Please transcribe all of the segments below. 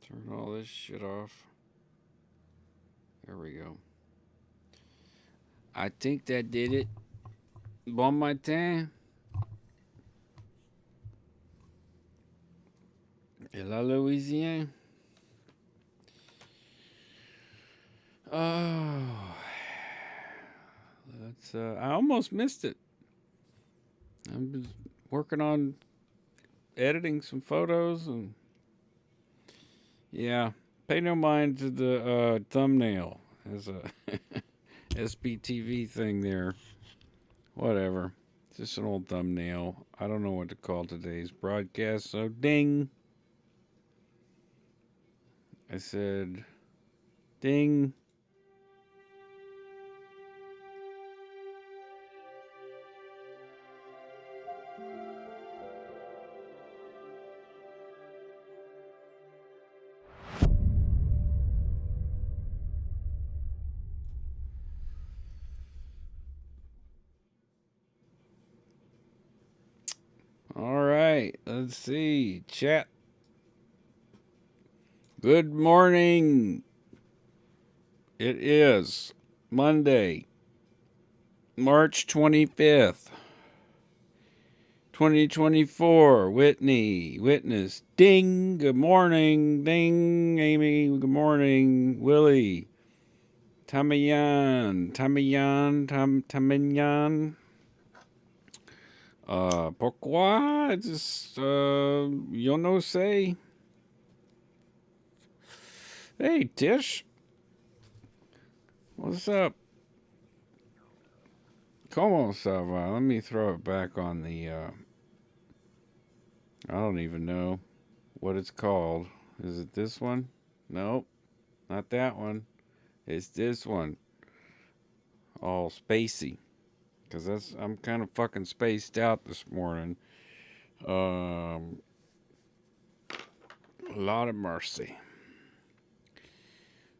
Turn all this shit off. There we go. I think that did it. Bon matin. Et la Louisiane. Oh, that's. I almost missed it. I'm just working on editing some photos and yeah. Pay no mind to the thumbnail as a SBTV thing there. Whatever. It's just an old thumbnail. I don't know what to call today's broadcast, so ding. I said ding. All right, let's see. Chat. Good morning. It is Monday, March 25th, 2024. Whitney, witness. Ding. Good morning. Ding. Amy, good morning. Willie. Tamayan. Pourquoi? Just, yo no say. Hey, Tish. What's up? Como ça va? Let me throw it back on the, I don't even know what it's called. Is it this one? Nope, not that one. It's this one. All spacey. Because I'm kind of fucking spaced out this morning. A lot of mercy.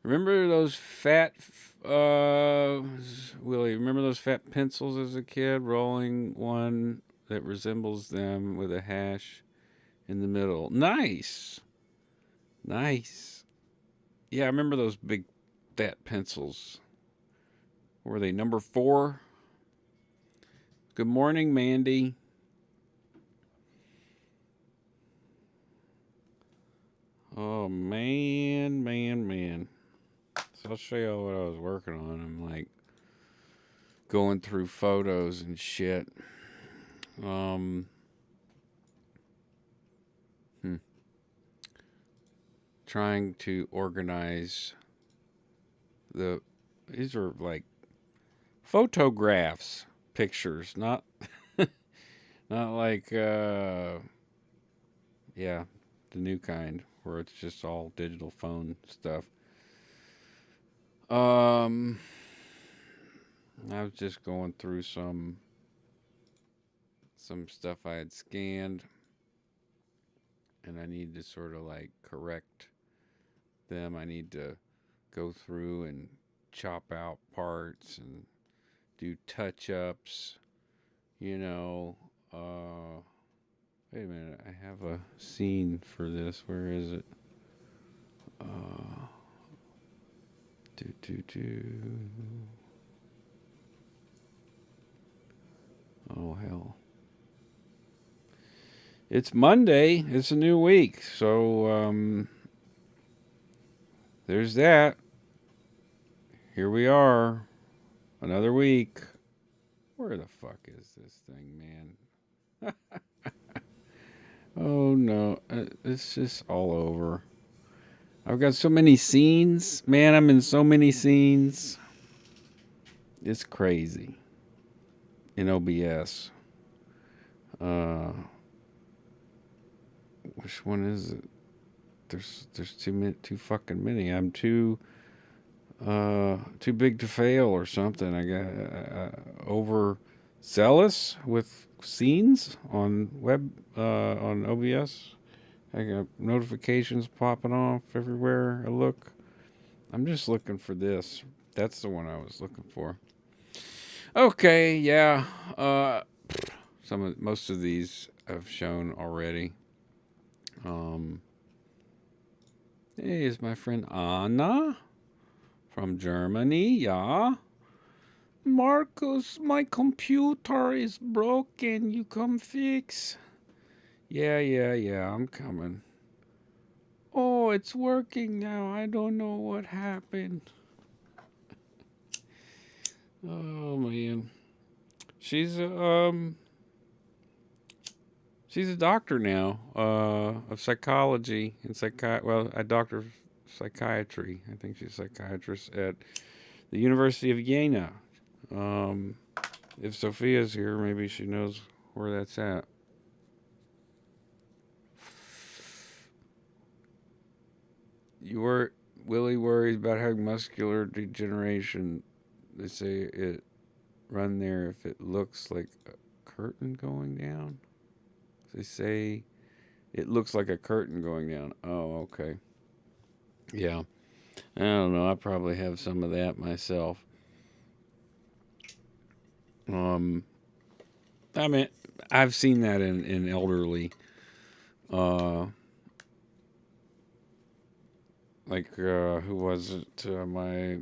Remember those fat, Willie, remember those fat pencils as a kid? Rolling one that resembles them with a hash in the middle. Nice. Nice. Yeah, I remember those big fat pencils. Were they number 4? Good morning, Mandy. Oh, man. So I'll show you what I was working on. I'm like going through photos and shit. Trying to organize these are like photographs, pictures, not not like yeah, the new kind where it's just all digital phone stuff. I was just going through some stuff I had scanned and I need to sort of like correct them. I need to go through and chop out parts and do touch ups, you know. Wait a minute, I have a scene for this. Where is it? Uh, do. Oh, hell. It's Monday. It's a new week. So, there's that. Here we are. Another week. Where the fuck is this thing, man? Oh, no. It's just all over. I've got so many scenes. Man, I'm in so many scenes. It's crazy. In OBS. Which one is it? There's too fucking many. I'm too big to fail or something. I got overzealous with scenes on on OBS. I got notifications popping off everywhere I look. I'm just looking for this. That's the one I was looking for. Okay, yeah. Most of these I've shown already. Hey, is my friend Anna from Germany? Yeah. Marcus, my computer is broken. You come fix. Yeah, I'm coming. Oh, it's working now. I don't know what happened. Oh man. She's she's a doctor now, of psychology and a doctor of psychiatry. I think she's a psychiatrist at the University of Jena. Um, if Sophia's here, maybe she knows where that's at. You were Willie worries about having muscular degeneration. They say it run there if it looks like a curtain going down. They say it looks like a curtain going down. Oh, okay. Yeah. I don't know. I probably have some of that myself. Um, I mean, I've seen that in elderly. Uh, who was it? My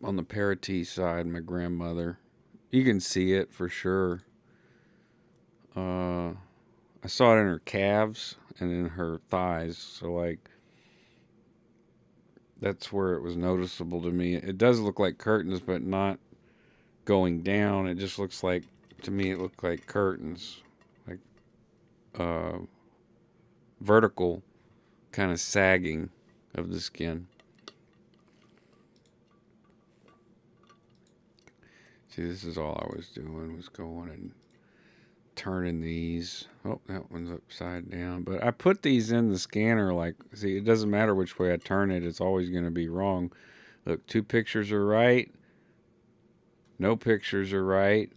on the Parati side, my grandmother. You can see it for sure. Uh, I saw it in her calves and in her thighs. So like that's where it was noticeable to me. It does look like curtains, but not going down. It just looks like to me it looked like curtains, like uh, vertical kind of sagging of the skin. See, this is all I was doing was going and turning these. Oh, that one's upside down. But I put these in the scanner like, see, it doesn't matter which way I turn it. It's always going to be wrong. Look, 2 pictures are right. No pictures are right.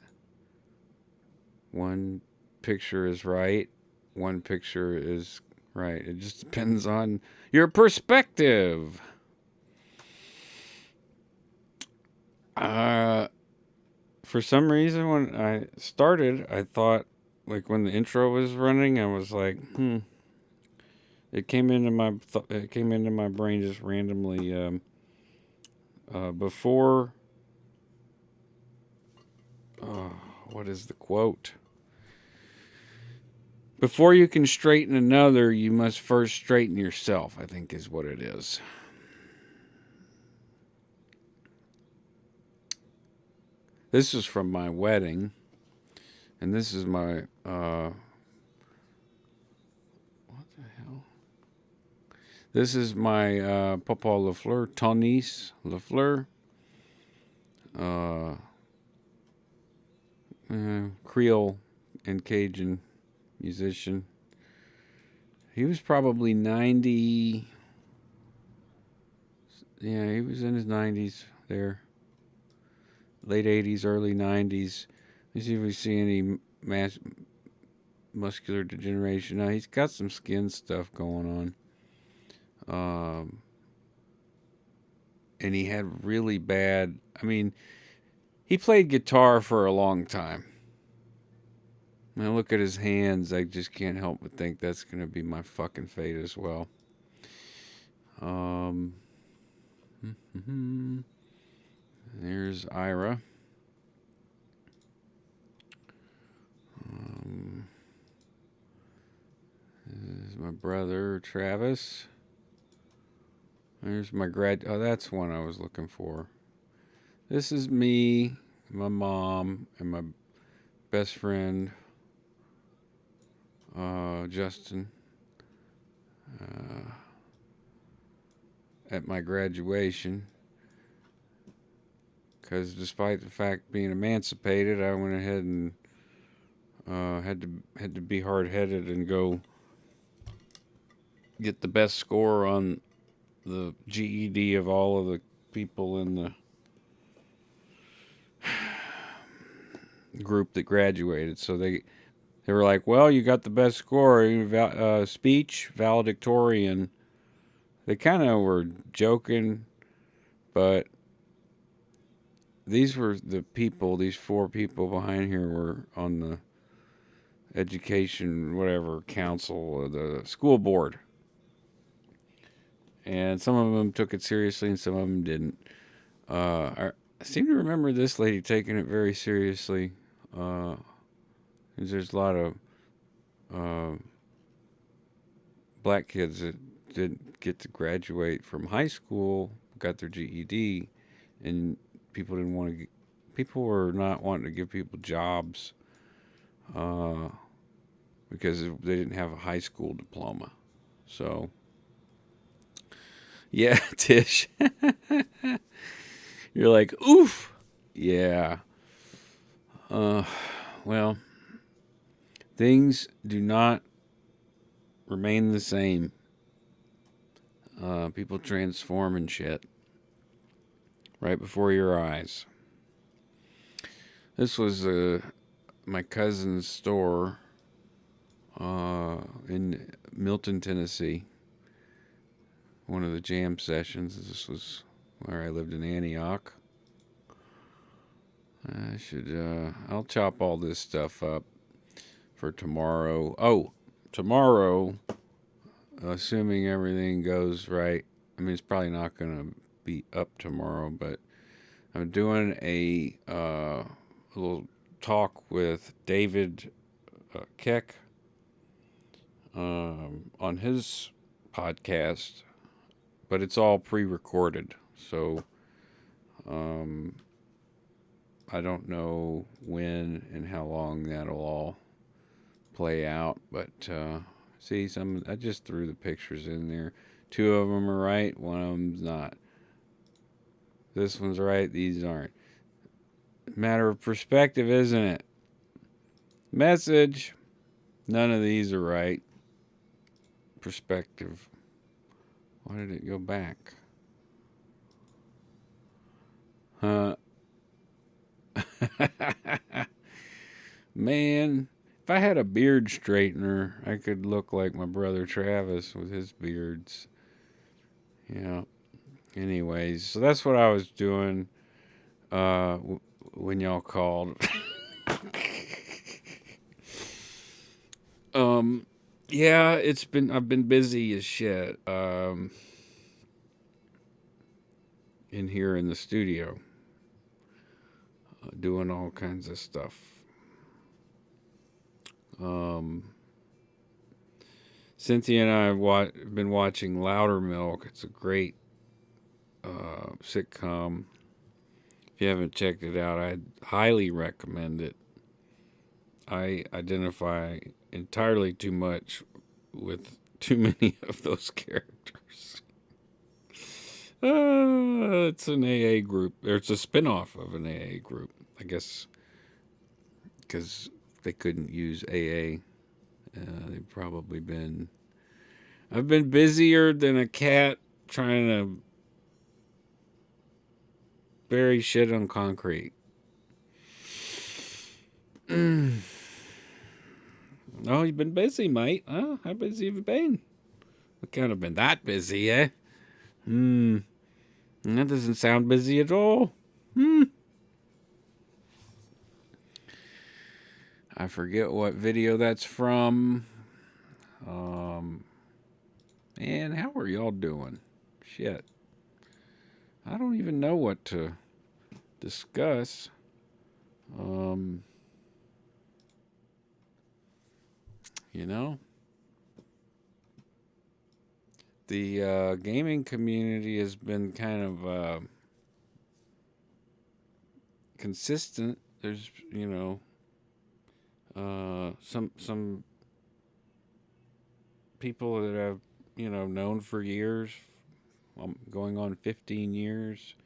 1 picture is right. 1 picture is right. It just depends on your perspective. Uh, for some reason, when I started, I thought, like when the intro was running, I was like, It came into my brain just randomly before. What is the quote? Before you can straighten another, you must first straighten yourself, I think is what it is. This is from my wedding. And this is my, what the hell? This is my Papa Lafleur, Tonys Lafleur, Creole and Cajun musician. He was probably 90. Yeah, he was in his 90s there. Late 80s, early 90s. Let's see if we see any muscular degeneration. Now, he's got some skin stuff going on. And he had really bad. I mean, he played guitar for a long time. When I look at his hands, I just can't help but think that's going to be my fucking fate as well. There's Ira. This is my brother, Travis. There's my Oh, that's one I was looking for. This is me, my mom, and my best friend, Justin, at my graduation. Because despite the fact being emancipated, I went ahead and had to be hard headed and go get the best score on the GED of all of the people in the group that graduated. So they were like, "Well, you got the best score, speech valedictorian." They kind of were joking, but these were the people. These 4 people behind here were on the education, whatever council, or the school board. and some of them took it seriously and some of them didn't. I seem to remember this lady taking it very seriously. 'Cause there's a lot of uh, black kids that didn't get to graduate from high school, got their GED, and people didn't want to. People were not wanting to give people jobs uh, because they didn't have a high school diploma. So, yeah, Tish, you're like, oof, yeah. Uh, well, things do not remain the same. People transform and shit right before your eyes. This was my cousin's store in Milton, Tennessee. One of the jam sessions. This was where I lived in Antioch. I should. I'll chop all this stuff up for tomorrow. Oh, tomorrow, assuming everything goes right. I mean, it's probably not going to be up tomorrow, but I'm doing a little talk with David Keck on his podcast, but it's all pre-recorded, so um, I don't know when and how long that'll all play out. But see, some I just threw the pictures in there. Two of them are right, one of them's not. This one's right, these aren't. Matter of perspective, isn't it? Message. None of these are right. Perspective. Why did it go back? Huh? Man, if I had a beard straightener, I could look like my brother Travis with his beards. Yeah. Anyways, so that's what I was doing when y'all called. um, yeah, I've been busy as shit. In here in the studio, doing all kinds of stuff. Um, Cynthia and I have been watching Loudermilk. It's a great sitcom. If you haven't checked it out, I'd highly recommend it. I identify entirely too much with too many of those characters. It's an AA group. Or it's a spinoff of an AA group, I guess, because they couldn't use AA. They've probably been. I've been busier than a cat trying to bury shit on concrete. Oh, you've been busy, mate. Huh? How busy have you been? I can't have been that busy, eh? That doesn't sound busy at all. I forget what video that's from. Um, man, how are y'all doing? Shit. I don't even know what to discuss. Um, you know? The gaming community has been kind of consistent. There's, some people that I've, known for years, going on 15 years.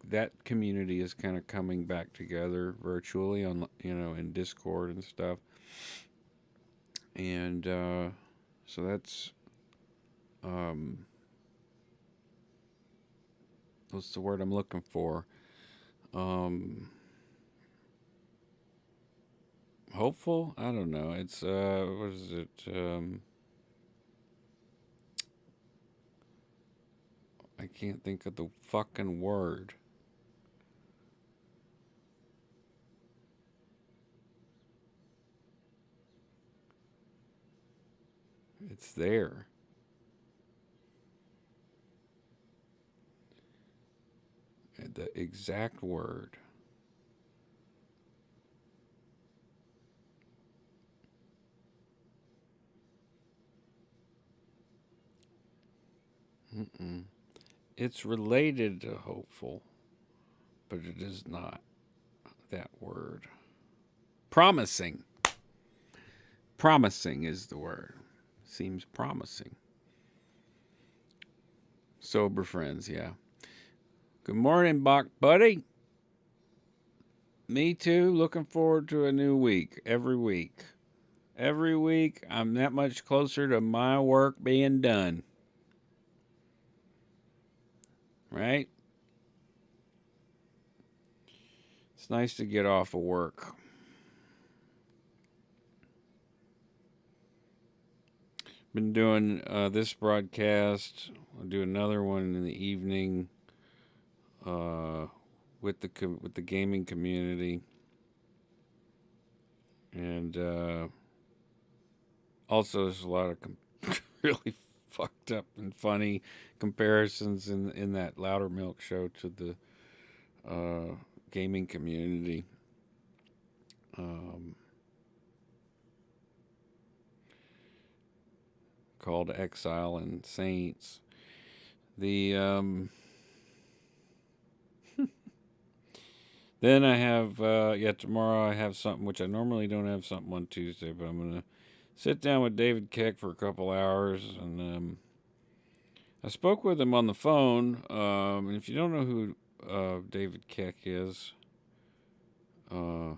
That community is kind of coming back together virtually on, in Discord and stuff. And so that's what's the word I'm looking for? Hopeful? I don't know. It's what is it? I can't think of the fucking word. It's there. the exact word. Mm-mm. It's related to hopeful, but it is not that word. Promising. Promising is the word. Seems promising. Sober friends, yeah. Good morning, Bach buddy. Me too. Looking forward to a new week. Every week. Every week, I'm that much closer to my work being done. Right? It's nice to get off of work. Been doing this broadcast. I'll do another one in the evening with the gaming community, and also there's a lot of really fucked up and funny comparisons in that Louder Milk show to the gaming community. Called Exile and Saints. The then I have tomorrow I have something which I normally don't have something on Tuesday, but I'm gonna sit down with David Keck for a couple hours, and I spoke with him on the phone. And if you don't know who David Keck is, it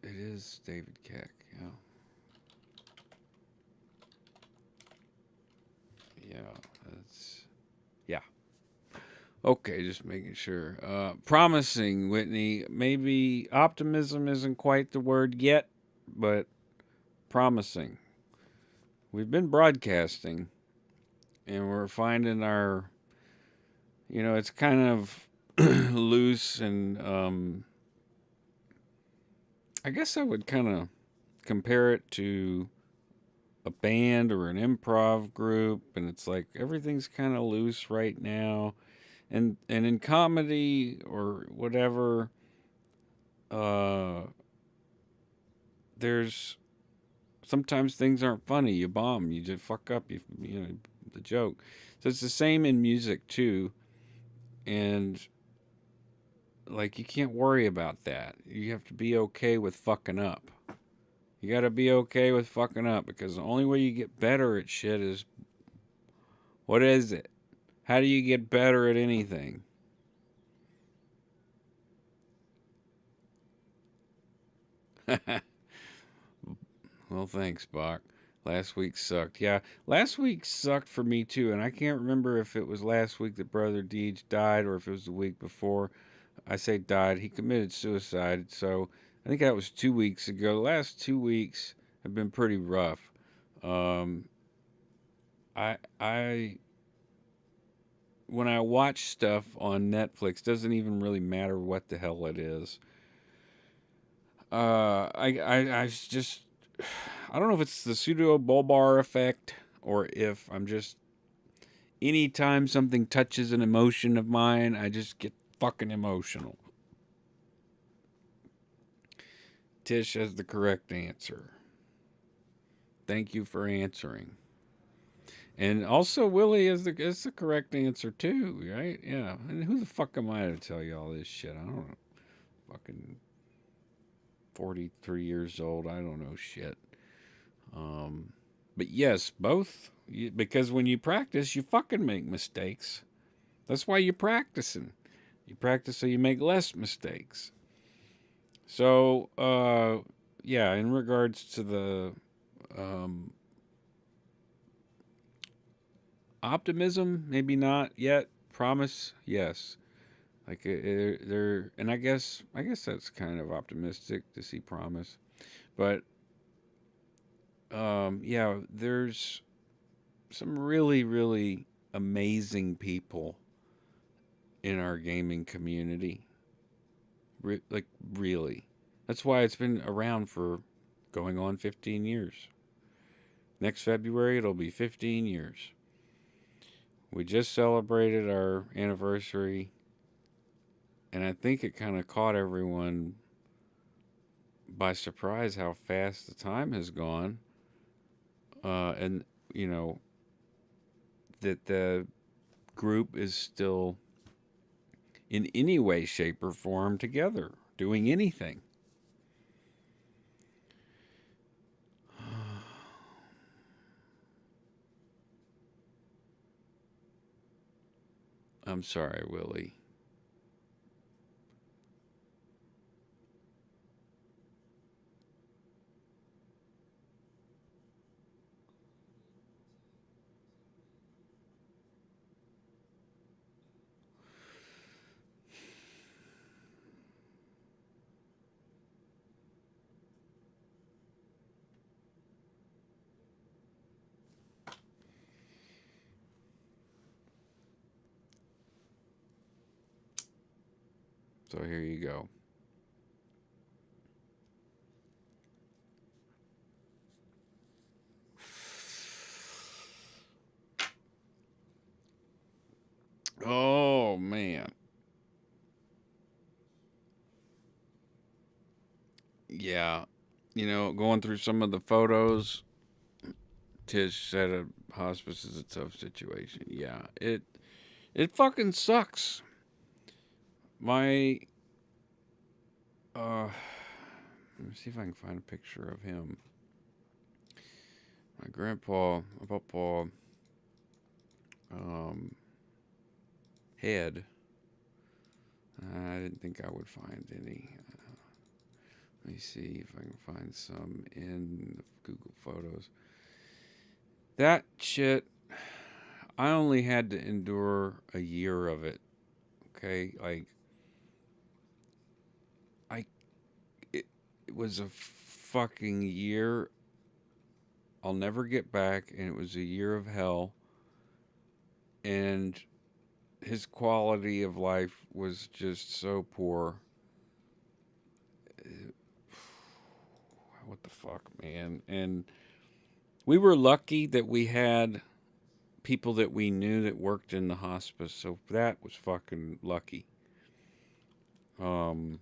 is David Keck. Yeah. Yeah, that's yeah. Okay, just making sure. Promising, Whitney. Maybe optimism isn't quite the word yet, but promising. We've been broadcasting, and we're finding our, it's kind of loose, and I guess I would kind of compare it to a band or an improv group, and it's like everything's kind of loose right now. And in comedy or whatever, there's sometimes things aren't funny. You bomb, you just fuck up, the joke. So it's the same in music too, and like you can't worry about that. You have to be okay with fucking up. You got to be okay with fucking up, because the only way you get better at shit is, what is it? How do you get better at anything? Well, thanks, Bach. Last week sucked. Yeah, last week sucked for me too, and I can't remember if it was last week that Brother Deej died or if it was the week before. I say died. He committed suicide, so I think that was 2 weeks ago. The last 2 weeks have been pretty rough. Um, I when I watch stuff on Netflix, doesn't even really matter what the hell it is. I just I don't know if it's the pseudo bulbar effect or if I'm just anytime something touches an emotion of mine, I just get fucking emotional. Tish has the correct answer. Thank you for answering. And also Willie is the correct answer too, right? Yeah. And who the fuck am I to tell you all this shit? I don't know. Fucking 43 years old. I don't know shit. But yes, both. Because when you practice, you fucking make mistakes. That's why you're practicing. You practice so you make less mistakes. So, yeah, in regards to the optimism, maybe not yet. Promise, yes. Like they're, and I guess that's kind of optimistic to see promise, but yeah, there's some really, really amazing people in our gaming community. Like, really. That's why it's been around for going on 15 years. Next February, it'll be 15 years. We just celebrated our anniversary, and I think it kind of caught everyone by surprise how fast the time has gone. And, you know, that the group is still in any way, shape, or form together, doing anything. I'm sorry, Willie. So here you go. Oh, man. Yeah. You know, going through some of the photos, Tish said a hospice is a tough situation. Yeah, it fucking sucks. My let me see if I can find a picture of him. My grandpa, my papa, um, head. I didn't think I would find any. Let me see if I can find some in Google Photos. That shit, I only had to endure a year of it. Okay, like I, it was a fucking year I'll never get back, and it was a year of hell. And his quality of life was just so poor. What the fuck, man? And we were lucky that we had people that we knew that worked in the hospice, so that was fucking lucky. Um,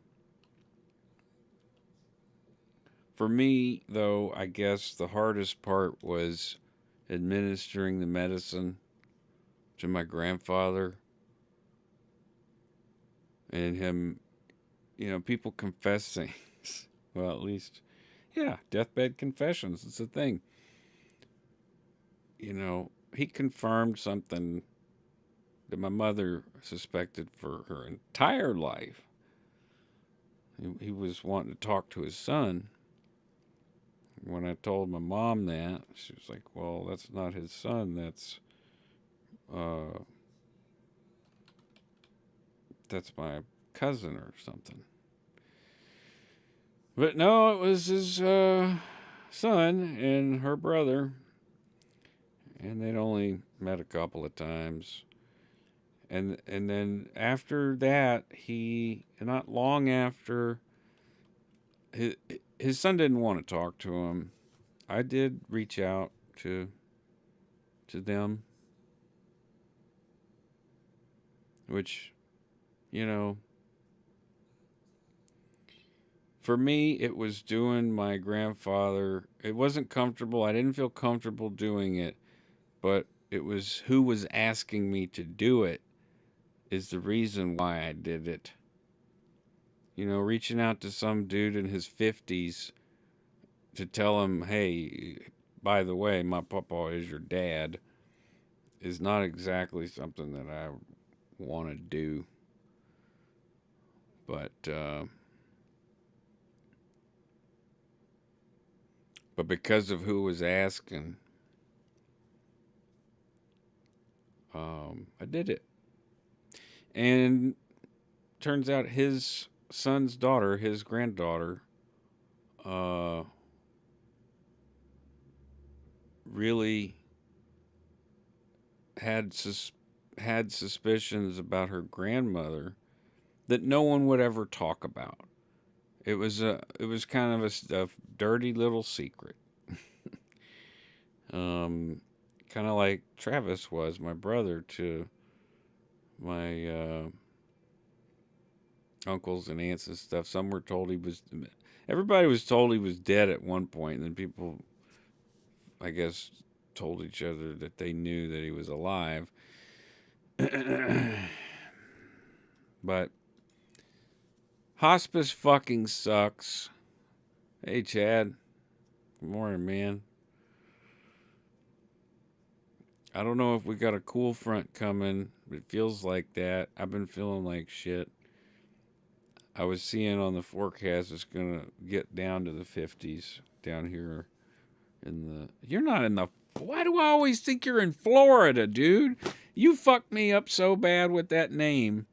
for me, though, I guess the hardest part was administering the medicine to my grandfather and him, you know, people confess things. Well, at least, yeah, deathbed confessions. It's a thing. You know, he confirmed something that my mother suspected for her entire life. He was wanting to talk to his son. When I told my mom that, she was like, "Well, that's not his son. Uh, that's my cousin or something." But no, it was his son and her brother, and they'd only met a couple of times. And then after that, he not long after his his son didn't want to talk to him. I did reach out to them, which, you know, for me it was doing my grandfather. It wasn't comfortable. I didn't feel comfortable doing it, but it was who was asking me to do it is the reason why I did it. You know, reaching out to some dude in his 50s to tell him, "Hey, by the way, my papa is your dad," is not exactly something that I want to do. But but because of who was asking, I did it. And turns out his son's daughter, his granddaughter, uh, really had had suspicions about her grandmother that no one would ever talk about. It was kind of a dirty little secret. Um, kind of like Travis was, my brother, to my uncles and aunts and stuff. Some were told he was. Everybody was told he was dead at one point, and then people, I guess, told each other that they knew that he was alive. But hospice fucking sucks. Hey, Chad. Good morning, man. I don't know if we got a cool front coming. It feels like that. I've been feeling like shit. I was seeing on the forecast it's going to get down to the 50s down here in the. You're not in the. Why do I always think you're in Florida, dude? You fucked me up so bad with that name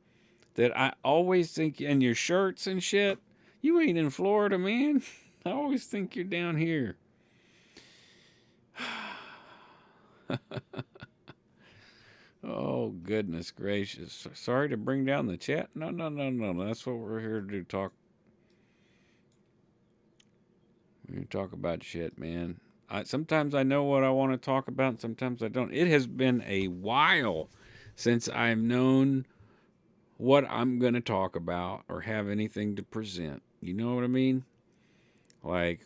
that I always think, and your shirts and shit, you ain't in Florida, man. I always think you're down here. Oh, goodness gracious. Sorry to bring down the chat. No. That's what we're here to do. We talk about shit, man. Sometimes I know what I want to talk about, and sometimes I don't. It has been a while since I've known what I'm going to talk about or have anything to present. You know what I mean? Like,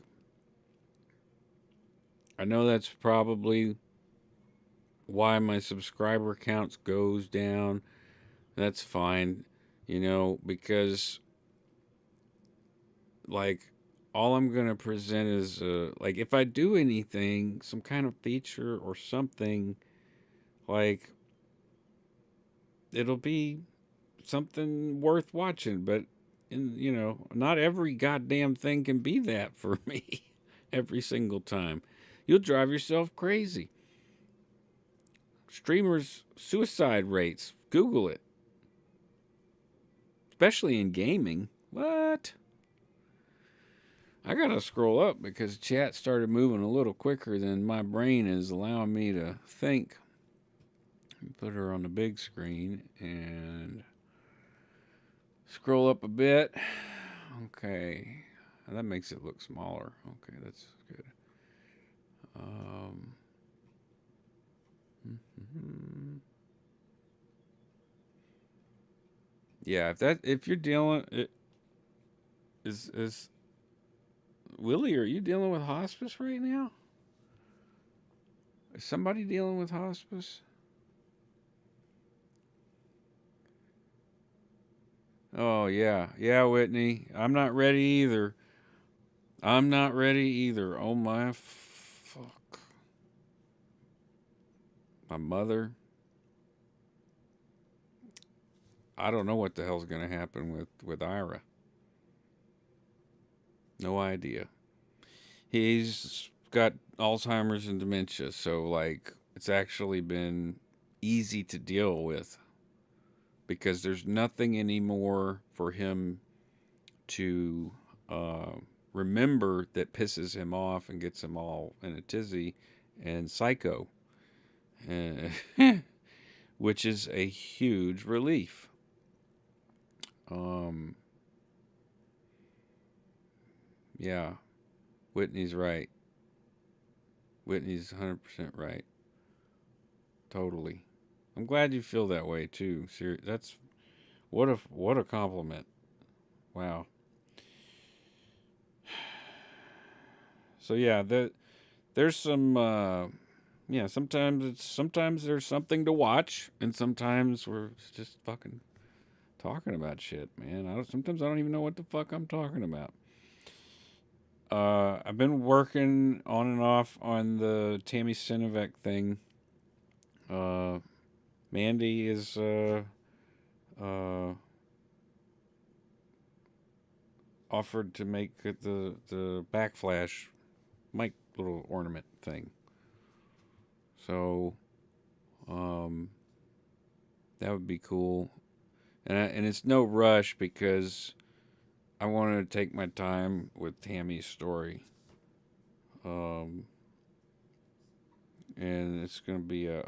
I know that's probably why my subscriber counts goes down. That's fine, because like all I'm going to present is like if I do anything, some kind of feature or something, like it'll be something worth watching, but not every goddamn thing can be that for me every single time. You'll drive yourself crazy. Streamers' suicide rates. Google it. Especially in gaming. What? I gotta scroll up because chat started moving a little quicker than my brain is allowing me to think. Put her on the big screen and scroll up a bit. Okay. That makes it look smaller. Okay, that's good. Yeah, if you're dealing is Willie, are you dealing with hospice right now? Is somebody dealing with hospice? Oh yeah, Whitney. I'm not ready either. Oh my fuck. My mother. I don't know what the hell's gonna happen with Ira. No idea. He's got Alzheimer's and dementia, so like it's actually been easy to deal with because there's nothing anymore for him to remember that pisses him off and gets him all in a tizzy and psycho, which is a huge relief. Yeah, Whitney's right. Whitney's 100% right. Totally. I'm glad you feel that way too. That's what a compliment. Wow. So yeah, there's some sometimes there's something to watch and sometimes we're just fucking talking about shit, man. Sometimes I don't even know what the fuck I'm talking about. I've been working on and off on the Tammy Sinovac thing. Mandy is offered to make the backflash mic little ornament thing. So, that would be cool. And it's no rush because I wanted to take my time with Tammy's story. And it's going to be it's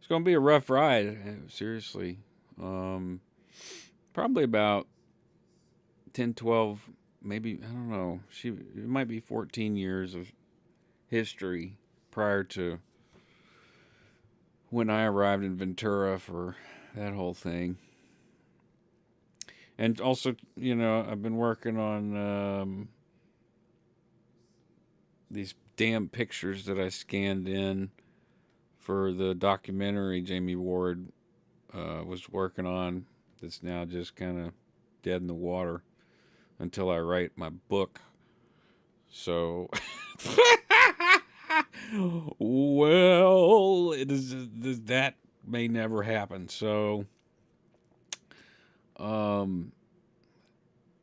going to be a rough ride, seriously. Probably about 10, 12 maybe, I don't know. It might be 14 years of history prior to when I arrived in Ventura for that whole thing. And also, I've been working on these damn pictures that I scanned in for the documentary Jamie Ward was working on. That's now just kind of dead in the water until I write my book. So, well, that may never happen. So, um,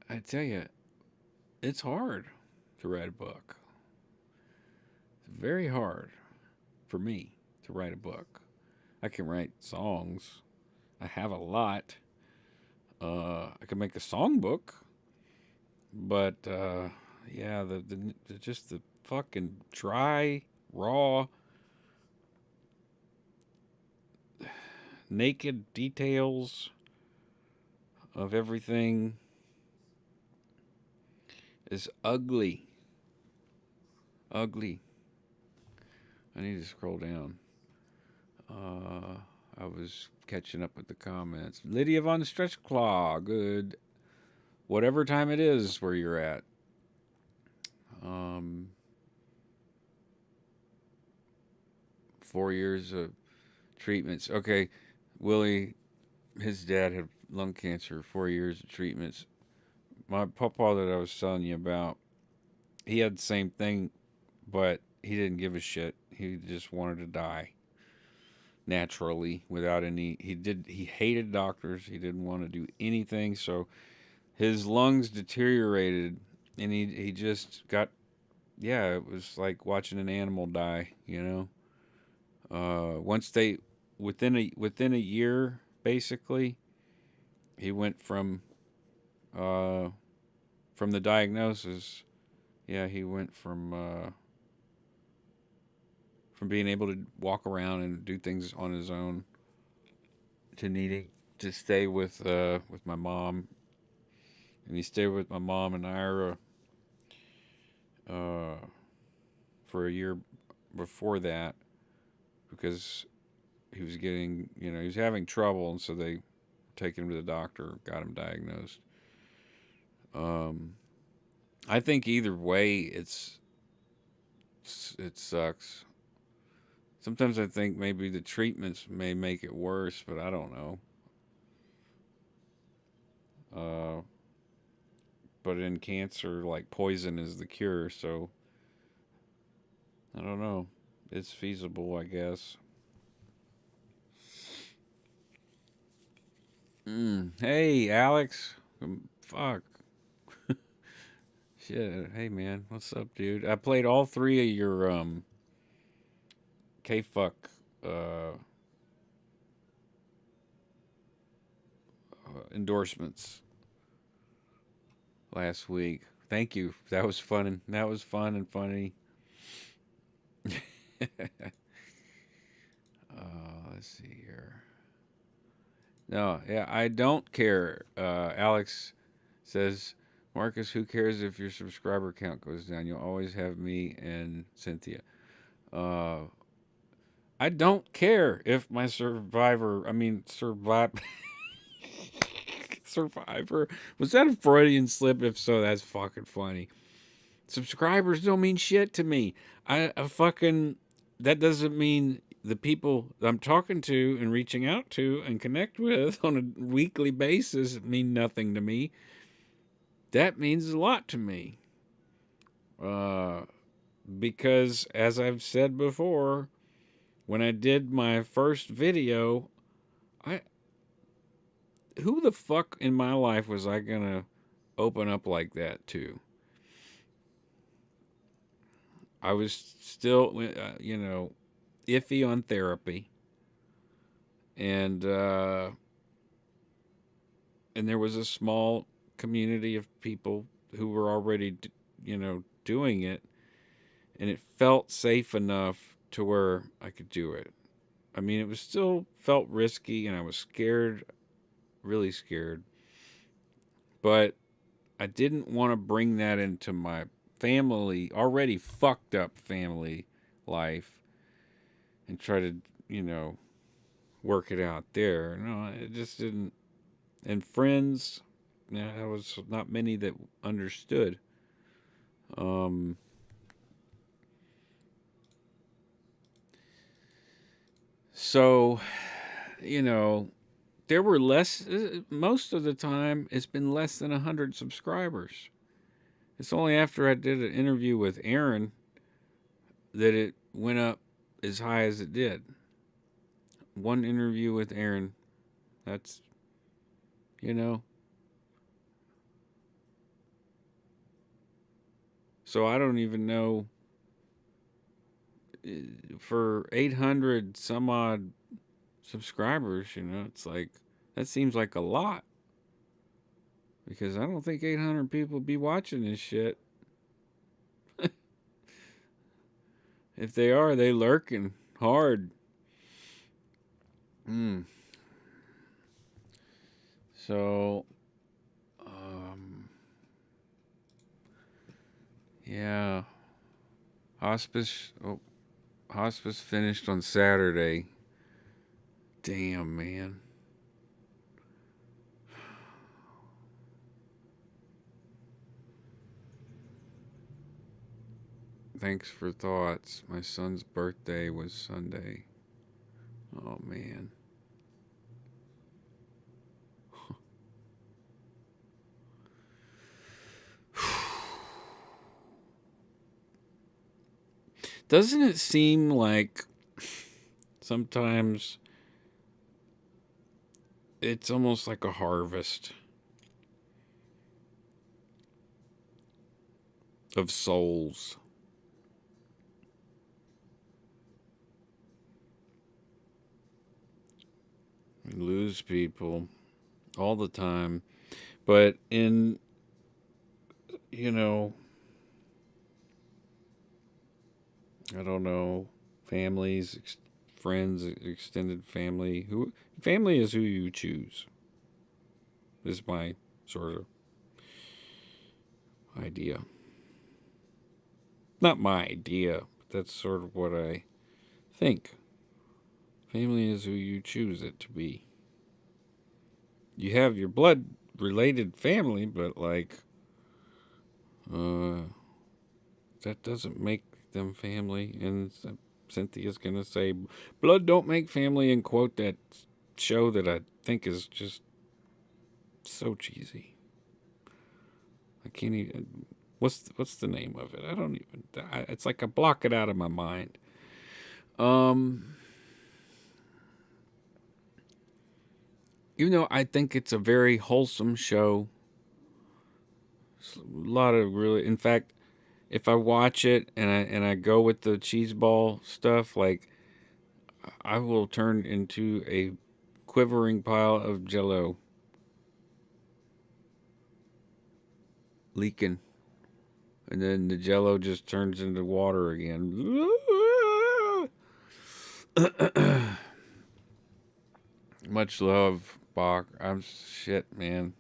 I tell you, it's hard to write a book. It's very hard for me to write a book. I can write songs. I have a lot. I can make a songbook, but yeah, the just the fucking dry, raw, naked details of everything is ugly. Ugly. I need to scroll down. I was catching up with the comments. Lydia von Stretchclaw, good. Whatever time it is where you're at. 4 years of treatments. Okay, Willie, his dad had lung cancer. 4 years of treatments. My papa that I was telling you about, he had the same thing, but he didn't give a shit. He just wanted to die naturally without any. He hated doctors. He didn't want to do anything. So his lungs deteriorated, and he just got. Yeah, it was like watching an animal die. Once they within a year, basically, he went from the diagnosis. Yeah, he went from being able to walk around and do things on his own to needing to stay with my mom, and he stayed with my mom and Ira uh, for a year before that because he was getting he was having trouble, and so they take him to the doctor, got him diagnosed. Um, I think either way, it sucks. Sometimes I think maybe the treatments may make it worse, but I don't know. Uh, but in cancer, like poison is the cure, so I don't know. It's feasible, I guess. Hey, Alex. Fuck. Shit. Hey, man. What's up, dude? I played all three of your K-Fuck endorsements last week. Thank you. That was fun. That was fun and funny. Let's see here. No, yeah, I don't care. Alex says, Marcus, who cares if your subscriber count goes down? You'll always have me and Cynthia. Uh, I don't care if my survivor. Was that a Freudian slip? If so, that's fucking funny. Subscribers don't mean shit to me. That doesn't mean the people I'm talking to and reaching out to and connect with on a weekly basis mean nothing to me. That means a lot to me. Because as I've said before, when I did my first video, I who the fuck in my life was I gonna open up like that to? I was still, iffy on therapy, and there was a small community of people who were already, doing it, and it felt safe enough to where I could do it. I mean, it was still felt risky, and I was scared, really scared, but I didn't want to bring that into my already fucked up family life and try to, work it out there. No, it just didn't. And friends, there was not many that understood. Um, so, you know, there were most of the time, it's been less than 100 subscribers. It's only after I did an interview with Aaron that it went up as high as it did. One interview with Aaron, that's, you know. So I don't even know, for 800 some odd subscribers, it's like, that seems like a lot. Because I don't think 800 people be watching this shit. If they are, they lurking hard. So, yeah. Hospice. Oh, hospice finished on Saturday. Damn, man. Thanks for thoughts. My son's birthday was Sunday. Oh, man. Doesn't it seem like sometimes it's almost like a harvest of souls? We lose people all the time. But I don't know, families, friends, extended family. Family is who you choose. Is my sort of idea. Not my idea, but that's sort of what I think. Family is who you choose it to be. You have your blood related family, but that doesn't make them family. And Cynthia's gonna say, "Blood don't make family," and quote that show that I think is just so cheesy. I can't even. What's the name of it? I don't even. It's like I block it out of my mind. I think it's a very wholesome show. It's a lot of really. In fact, if I watch it and I go with the cheese ball stuff, like I will turn into a quivering pile of Jello, leaking, and then the Jello just turns into water again. Much love, Bach. I'm shit, man.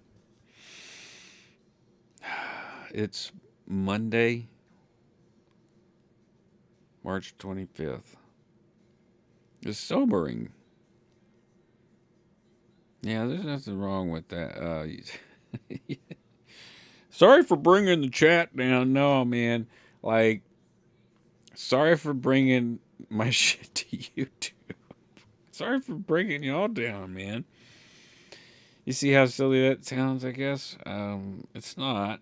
It's Monday, March 25th. It's sobering. Yeah, there's nothing wrong with that. Sorry for bringing the chat down. No, man. Like, sorry for bringing my shit to YouTube. Sorry for bringing y'all down, man. You see how silly that sounds, I guess? It's not.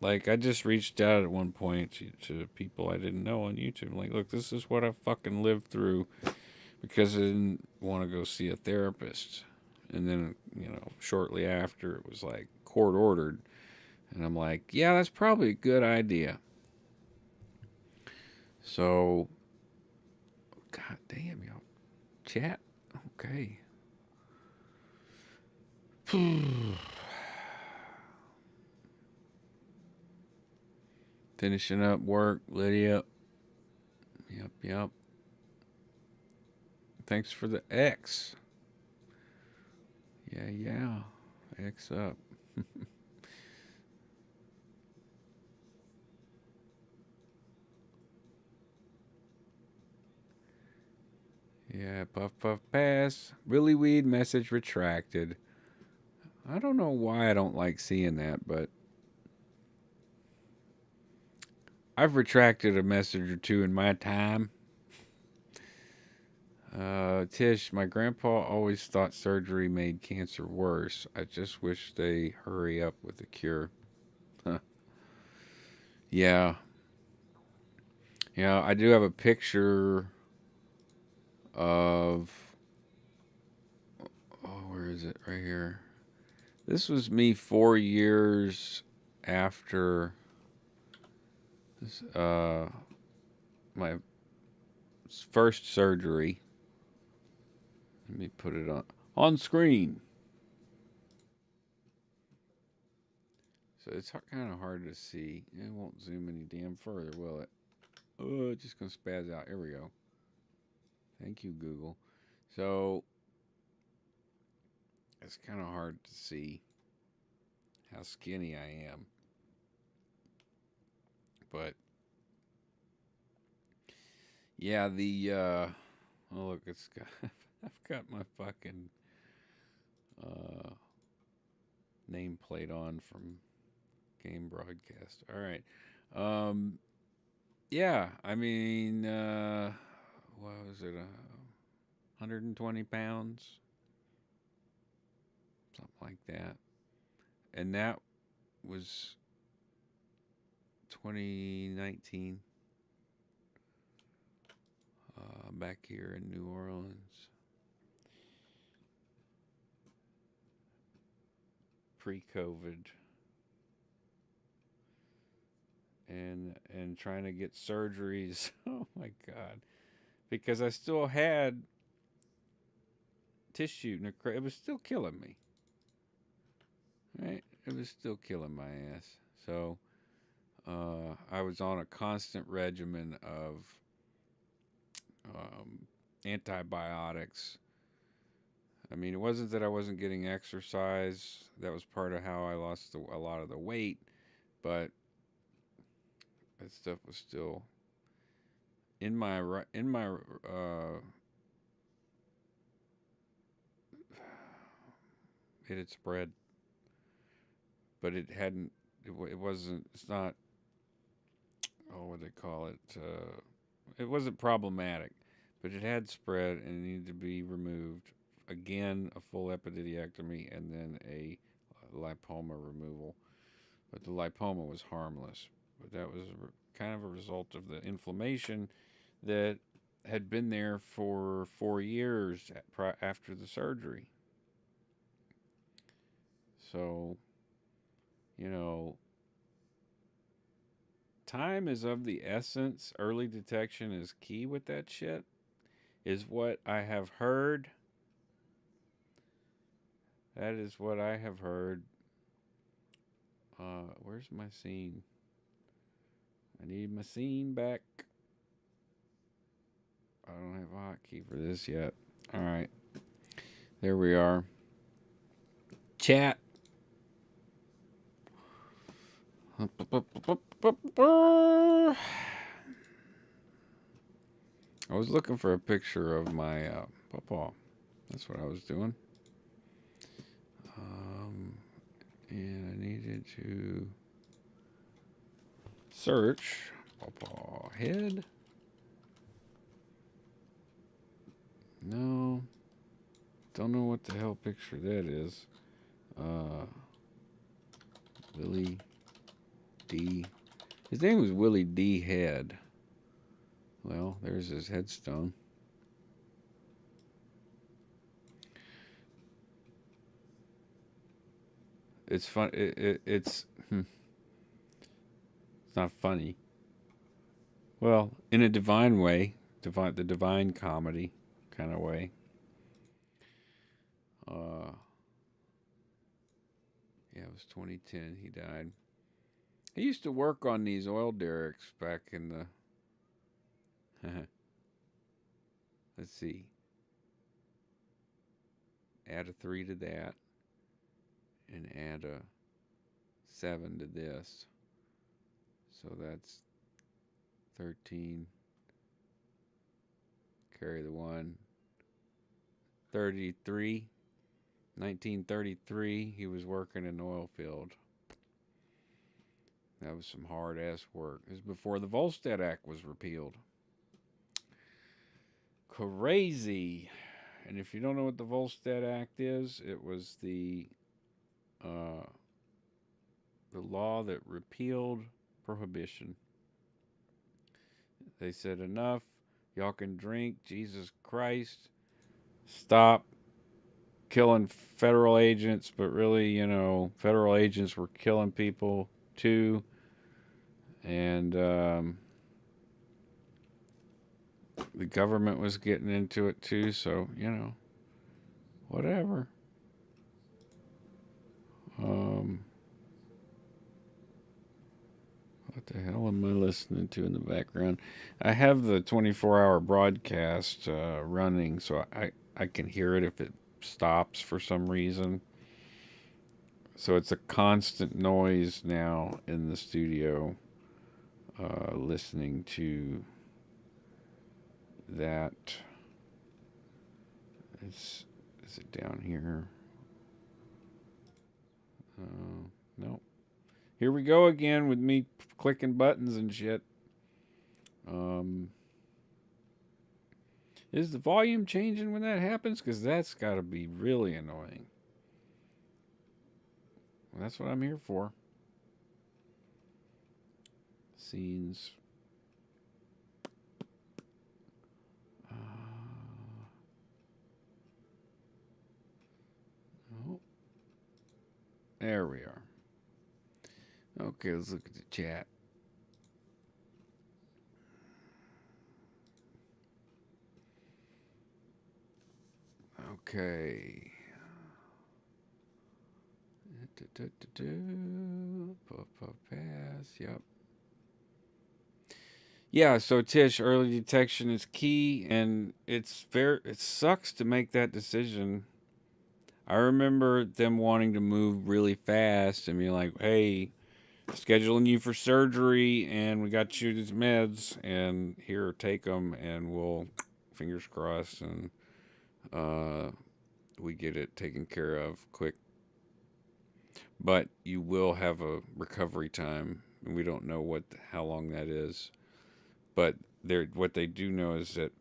Like, I just reached out at one point to people I didn't know on YouTube. Like, look, this is what I fucking lived through because I didn't want to go see a therapist. And then, shortly after, it was like court ordered. And I'm like, yeah, that's probably a good idea. So, god damn, y'all. Chat? Okay. Finishing up work, Lydia. Yep. Thanks for the X. Yeah. X up. Yeah, puff puff pass. Really weed message retracted. I don't know why I don't like seeing that, but I've retracted a message or two in my time. Tish, my grandpa always thought surgery made cancer worse. I just wish they hurry up with the cure. Huh. Yeah. Yeah, I do have a picture of. Oh, where is it? Right here. This was me 4 years after this, my first surgery. Let me put it on screen. So it's kind of hard to see. It won't zoom any damn further, will it? Oh, it's just gonna spaz out. Here we go. Thank you, Google. So it's kind of hard to see how skinny I am, but yeah, oh look, it's got I've got my fucking uh nameplate on from game broadcast. All right. Um yeah, I mean what was it? 120 pounds, something like that. And that was 2019 back here in New Orleans, pre-COVID, and trying to get surgeries. Oh my god, because I still had tissue necrosis. It was still killing me. Right, it was still killing my ass. So I was on a constant regimen of um, antibiotics. I mean, it wasn't that I wasn't getting exercise. That was part of how I lost a lot of the weight, but that stuff was still in my it had spread, but it hadn't. It wasn't. It's not. Oh, what do they call it? It wasn't problematic, but it had spread and it needed to be removed. Again, a full epididyectomy and then a lipoma removal. But the lipoma was harmless. But that was kind of a result of the inflammation that had been there for 4 years after the surgery. So, you know, time is of the essence. Early detection is key with that shit, is what I have heard. That is what I have heard. Where's my scene? I need my scene back. I don't have a hotkey for this yet. All right. There we are. Chat. I was looking for a picture of my pawpaw. That's what I was doing. And I needed to search pawpaw head. No. Don't know what the hell picture that is. Willie D. His name was Willie D. Head. Well, there's his headstone. It's fun. It's not funny. Well, in a divine way, the divine comedy kind of way. Yeah, it was 2010. He died. He used to work on these oil derricks back in the. Let's see. Add a 3 to that, and add a 7 to this. So that's 13. Carry the 1. 33. 1933, he was working in an oil field. That was some hard ass work. It was before the Volstead Act was repealed. Crazy. And if you don't know what the Volstead Act is, it was the law that repealed prohibition. They said enough. Y'all can drink. Jesus Christ. Stop killing federal agents. But really, you know, federal agents were killing people too. And the government was getting into it too. So, you know, whatever. What the hell am I listening to in the background? I have the 24-hour broadcast running, so I can hear it if it stops for some reason. So it's a constant noise now in the studio, listening to that. Is it down here? No. Here we go again with me clicking buttons and shit. Is the volume changing when that happens? Because that's got to be really annoying. Well, that's what I'm here for. Scenes. Oh. There we are. Okay, let's look at the chat. Okay. Pass. Yep. Yeah, so Tish, early detection is key, and it sucks to make that decision. I remember them wanting to move really fast and be like, hey, scheduling you for surgery, and we got you these meds, and here, take them, and we'll, fingers crossed, and we get it taken care of quick. But you will have a recovery time, and we don't know how long that is. But what they do know is that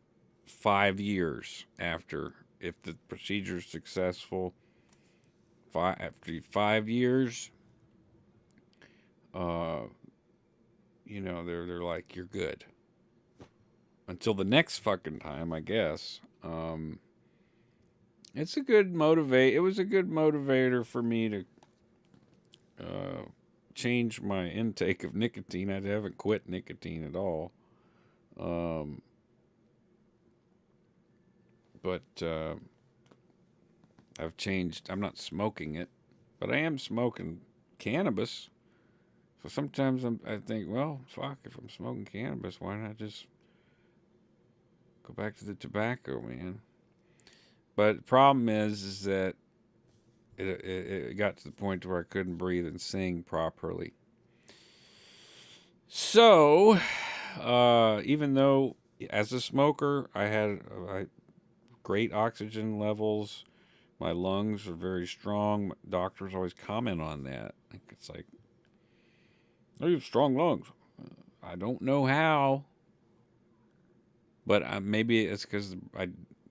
5 years after, if the procedure is successful, after 5 years, you know, they're like, you're good. Until the next fucking time, I guess. It's a good It was a good motivator for me to change my intake of nicotine. I haven't quit nicotine at all. But I've changed. I'm not smoking it, but I am smoking cannabis. So sometimes I think, well, fuck, if I'm smoking cannabis, why not just go back to the tobacco, man? But the problem is that it got to the point where I couldn't breathe and sing properly. So, even though as a smoker I had great oxygen levels, my lungs are very strong. Doctors always comment on that. It's like, oh, you have strong lungs. I don't know how, but maybe it's because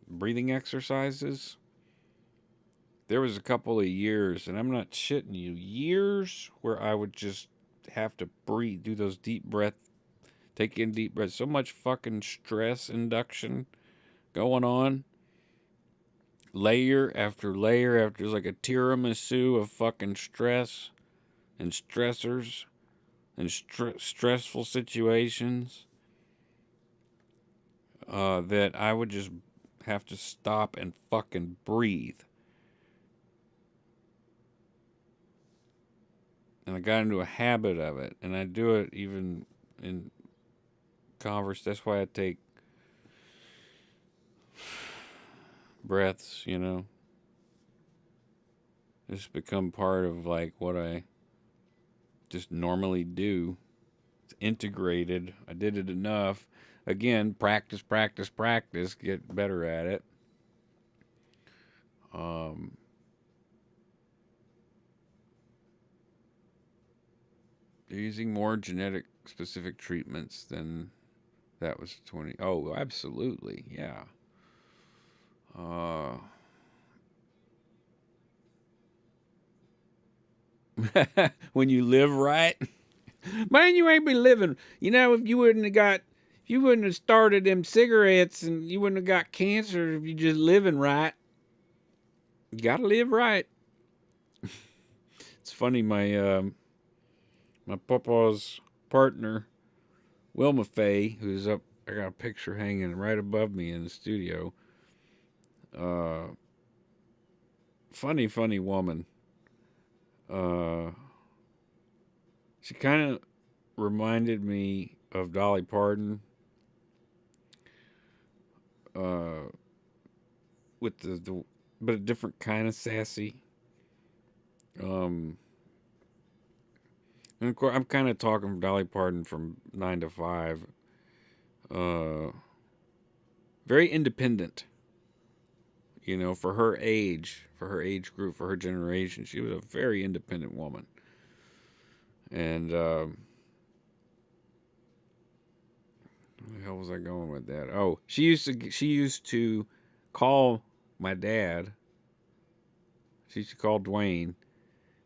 breathing exercises. There was a couple of years, and I'm not shitting you, years where I would just have to breathe, do those deep breath, take in deep breaths. So much fucking stress induction going on. Layer after layer after, like a tiramisu of fucking stress and stressors and stressful situations that I would just have to stop and fucking breathe. And I got into a habit of it, and I do it even in converse. That's why I take breaths, you know. It's become part of like what I just normally do. It's integrated. I did it enough. Again, practice, practice, practice. Get better at it. Um, they're using more genetic specific treatments than that was 20. Oh, absolutely. Yeah. Uh, when you live right, man, you ain't be living. You know, if you wouldn't have started them cigarettes, and you wouldn't have got cancer if you just living right. You gotta live right. It's funny, my papa's partner, Wilma Faye, who's up. I got a picture hanging right above me in the studio. Uh, funny woman. Uh, she kind of reminded me of Dolly Parton. Uh, with the but a different kind of sassy. Um, and of course, I'm kind of talking Dolly Parton from 9 to 5. Uh, very independent. You know, for her age group, for her generation, she was a very independent woman. And where the hell was I going with that? Oh, she used to call my dad. She used to call Dwayne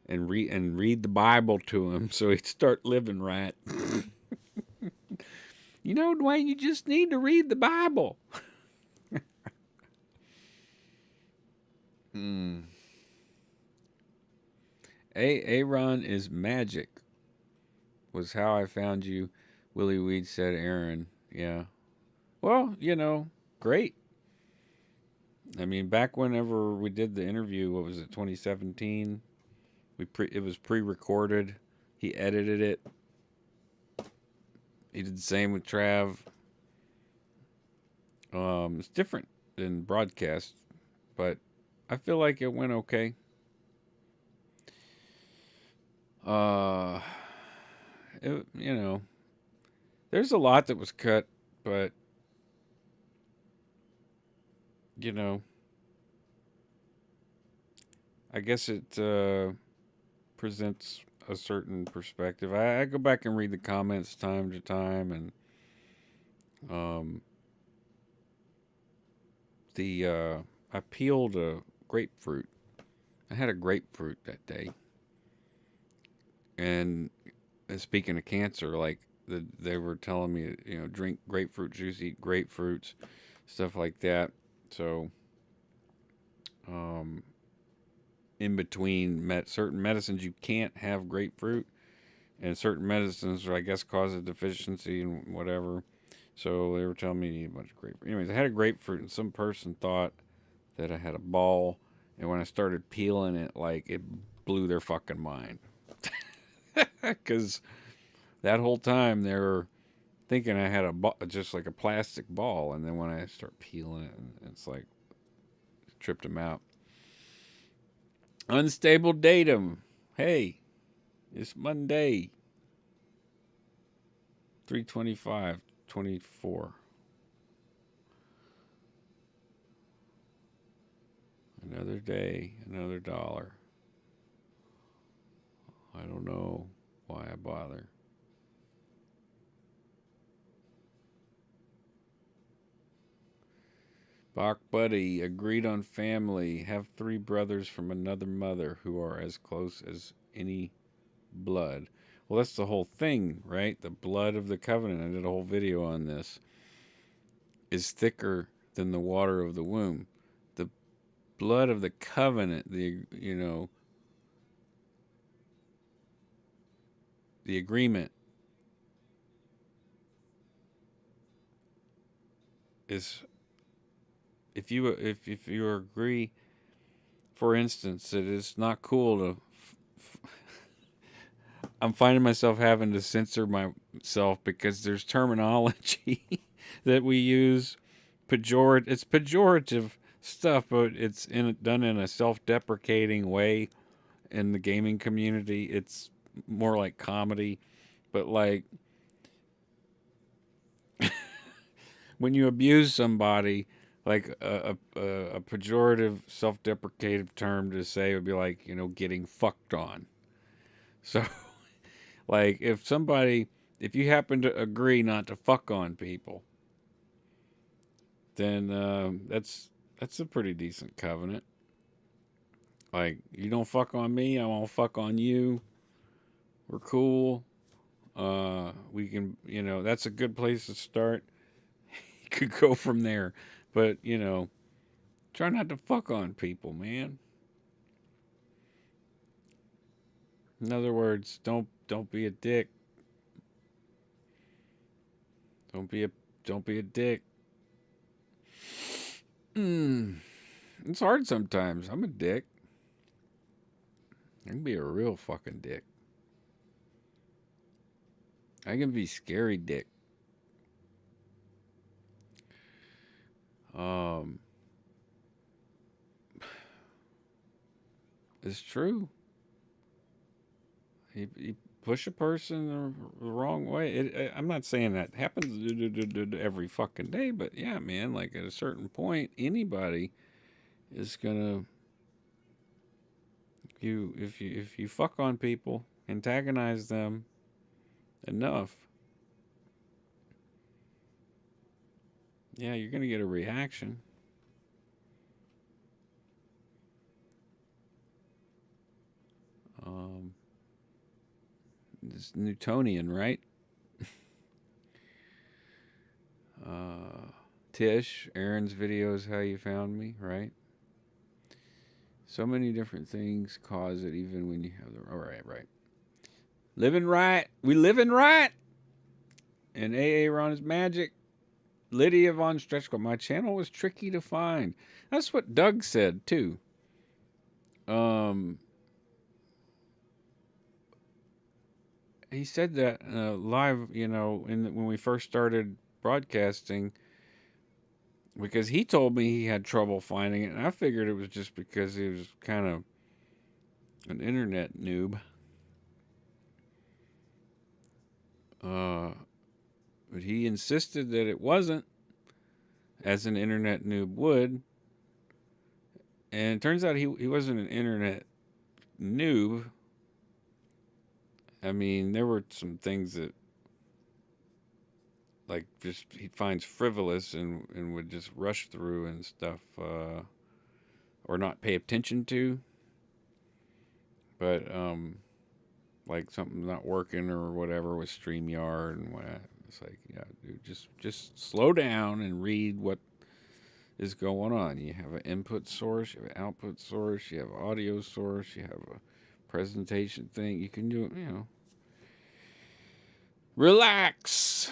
and read the Bible to him so he'd start living right. You know, Dwayne, you just need to read the Bible. Mm. Aaron is magic. Was how I found you. Willie Weed said Aaron. Yeah. Well, great. I mean, back whenever we did the interview, what was it, 2017? It was pre-recorded. He edited it. He did the same with Trav. It's different than broadcast, but I feel like it went okay. Uh, there's a lot that was cut, but you know, I guess it presents a certain perspective. I go back and read the comments time to time, and um, I peeled a grapefruit. I had a grapefruit that day, and speaking of cancer, like they were telling me, drink grapefruit juice, eat grapefruits, stuff like that. So, um, in between certain medicines, you can't have grapefruit, and certain medicines, I guess, cause a deficiency and whatever. So they were telling me to eat a bunch of grapefruit. Anyways, I had a grapefruit, and some person thought that I had a ball, and when I started peeling it, like, it blew their fucking mind. Because that whole time they were thinking I had just like a plastic ball, and then when I start peeling it, it's like it tripped them out. Unstable datum. Hey, it's Monday. 3/25/24. Another day, another dollar. I don't know why I bother. Bach Buddy agreed on family. Have 3 brothers from another mother who are as close as any blood. Well, that's the whole thing, right? The blood of the covenant. I did a whole video on this. Is thicker than the water of the womb. The blood of the covenant, the agreement is, if you agree, for instance, it is not cool to I'm finding myself having to censor myself because there's terminology that we use. It's pejorative stuff, but it's done in a self-deprecating way in the gaming community. more like comedy, but like when you abuse somebody, like a pejorative, self-deprecative term to say would be like, getting fucked on. So, like, if you happen to agree not to fuck on people, then that's a pretty decent covenant. Like, you don't fuck on me, I won't fuck on you. We're cool. We can, that's a good place to start. You could go from there, but try not to fuck on people, man. In other words, don't be a dick. Don't be a don't be a dick. Mm, it's hard sometimes. I'm a dick. I can be a real fucking dick. I can be scary dick. Um, it's true. You push a person the wrong way. I'm not saying that happens every fucking day, but yeah, man. Like at a certain point, anybody is gonna if you fuck on people, antagonize them enough, yeah, you're gonna get a reaction. Um, it's Newtonian, right? Uh, Tish, Aaron's video is how you found me, right? So many different things cause it, even when you have the. All right, right. Living right. We living right. And AA Ron is magic. Lydia von Stretchko. My channel was tricky to find. That's what Doug said, too. Um, he said that live, when we first started broadcasting, because he told me he had trouble finding it, and I figured it was just because he was kind of an internet noob. But he insisted that it wasn't, as an internet noob would. And it turns out he wasn't an internet noob. I mean, there were some things that, like, just he finds frivolous and would just rush through and stuff, or not pay attention to. But, like something not working or whatever with StreamYard and what. It's like, yeah, dude, just slow down and read what is going on. You have an input source, you have an output source, you have an audio source, you have a presentation thing. You can do it, Relax.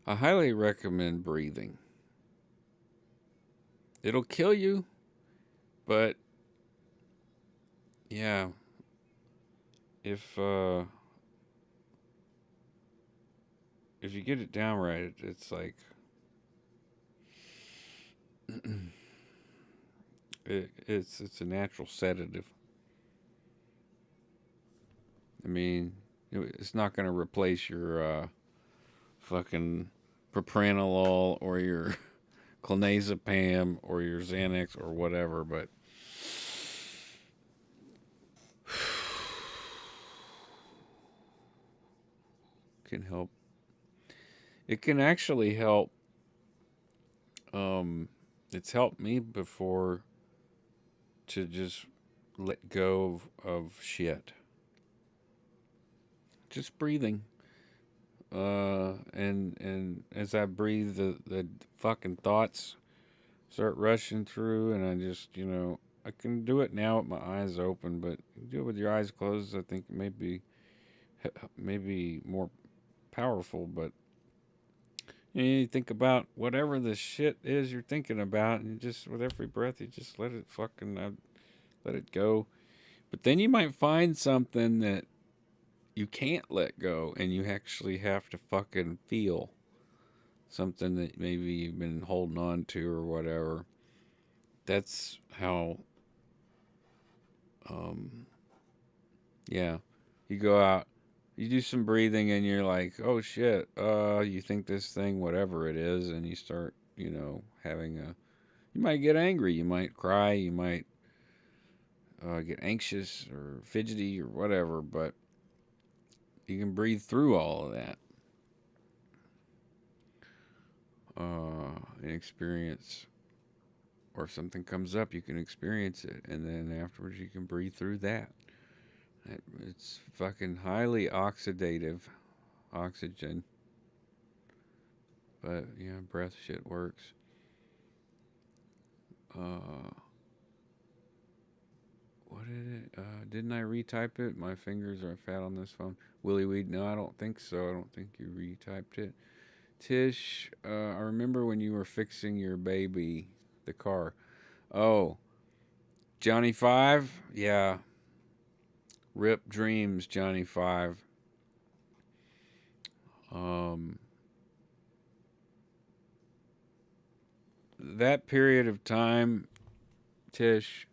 I highly recommend breathing. It'll kill you, but yeah, if you get it down right, it's like it's a natural sedative. I mean, it's not going to replace your fucking propranolol or your clonazepam or your Xanax or whatever, but can help. It can actually help. It's helped me before to just let go of shit. Just breathing. And as I breathe, the fucking thoughts start rushing through, and I just, I can do it now with my eyes open, but do it with your eyes closed. I think maybe more powerful, but you think about whatever the shit is you're thinking about, and you just, with every breath, you just let it let it go. But then you might find something that you can't let go, and you actually have to fucking feel something that maybe you've been holding on to or whatever. that's how, um, yeah, you go out, you do some breathing, and you're like, oh shit, you think this thing, whatever it is, and you start, having you might get angry, you might cry, you might get anxious or fidgety or whatever, but you can breathe through all of that and experience, or if something comes up, you can experience it, and then afterwards you can breathe through that. It's fucking highly oxidative oxygen, but yeah, breath shit works. Uh, what did it? Didn't I retype it? My fingers are fat on this phone. Willy Weed? No, I don't think so. I don't think you retyped it. Tish, I remember when you were fixing your baby, the car. Oh, Johnny Five? Yeah. Rip dreams, Johnny Five. Um, that period of time, Tish,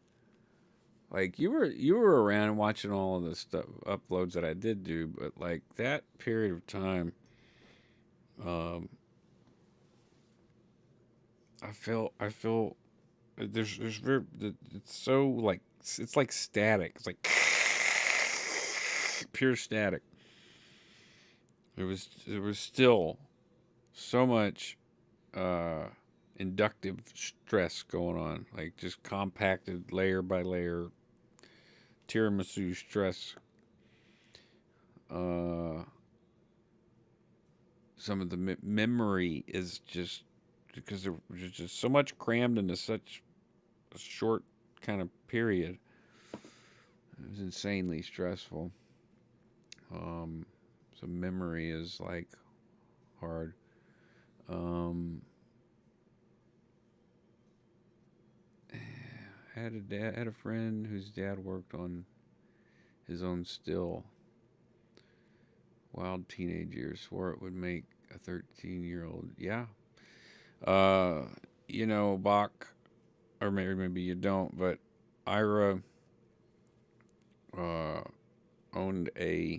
like you were around watching all of the stuff uploads that I did do, but like that period of time, um, I feel there's very it's so like it's like static. It's like pure static. There was still so much uh, inductive stress going on, like just compacted layer by layer tiramisu stress. Uh, some of the memory is just because there was just so much crammed into such a short kind of period. It was insanely stressful. Um, so memory is like hard. Um, had a friend whose dad worked on his own still. Wild teenage years. Swore it would make a 13-year-old. Yeah. Uh, Bach, or maybe you don't, but Ira uh, owned uh,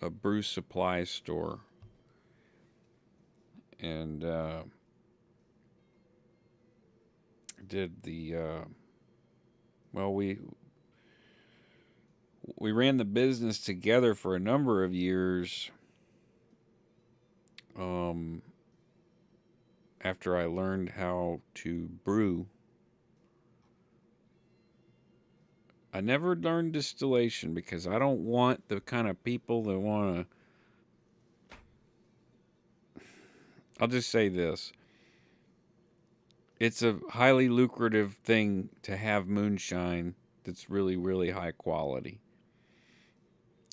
a Bruce supply store, and did the well, we ran the business together for a number of years. Um, After I learned how to brew, I never learned distillation because I don't want the kind of people that want to. I'll just say this. It's a highly lucrative thing to have moonshine that's really, really high quality.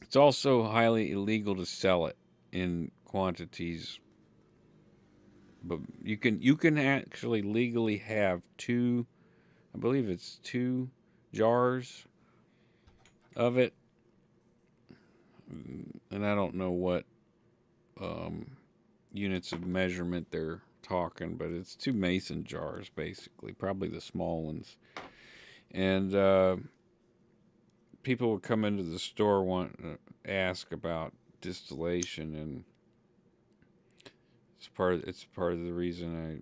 It's also highly illegal to sell it in quantities, but you can actually legally have two, I believe it's 2 jars of it, and I don't know what um, units of measurement they're talking, but it's 2 mason jars basically, probably the small ones, and people would come into the store want to ask about distillation, and it's part of the reason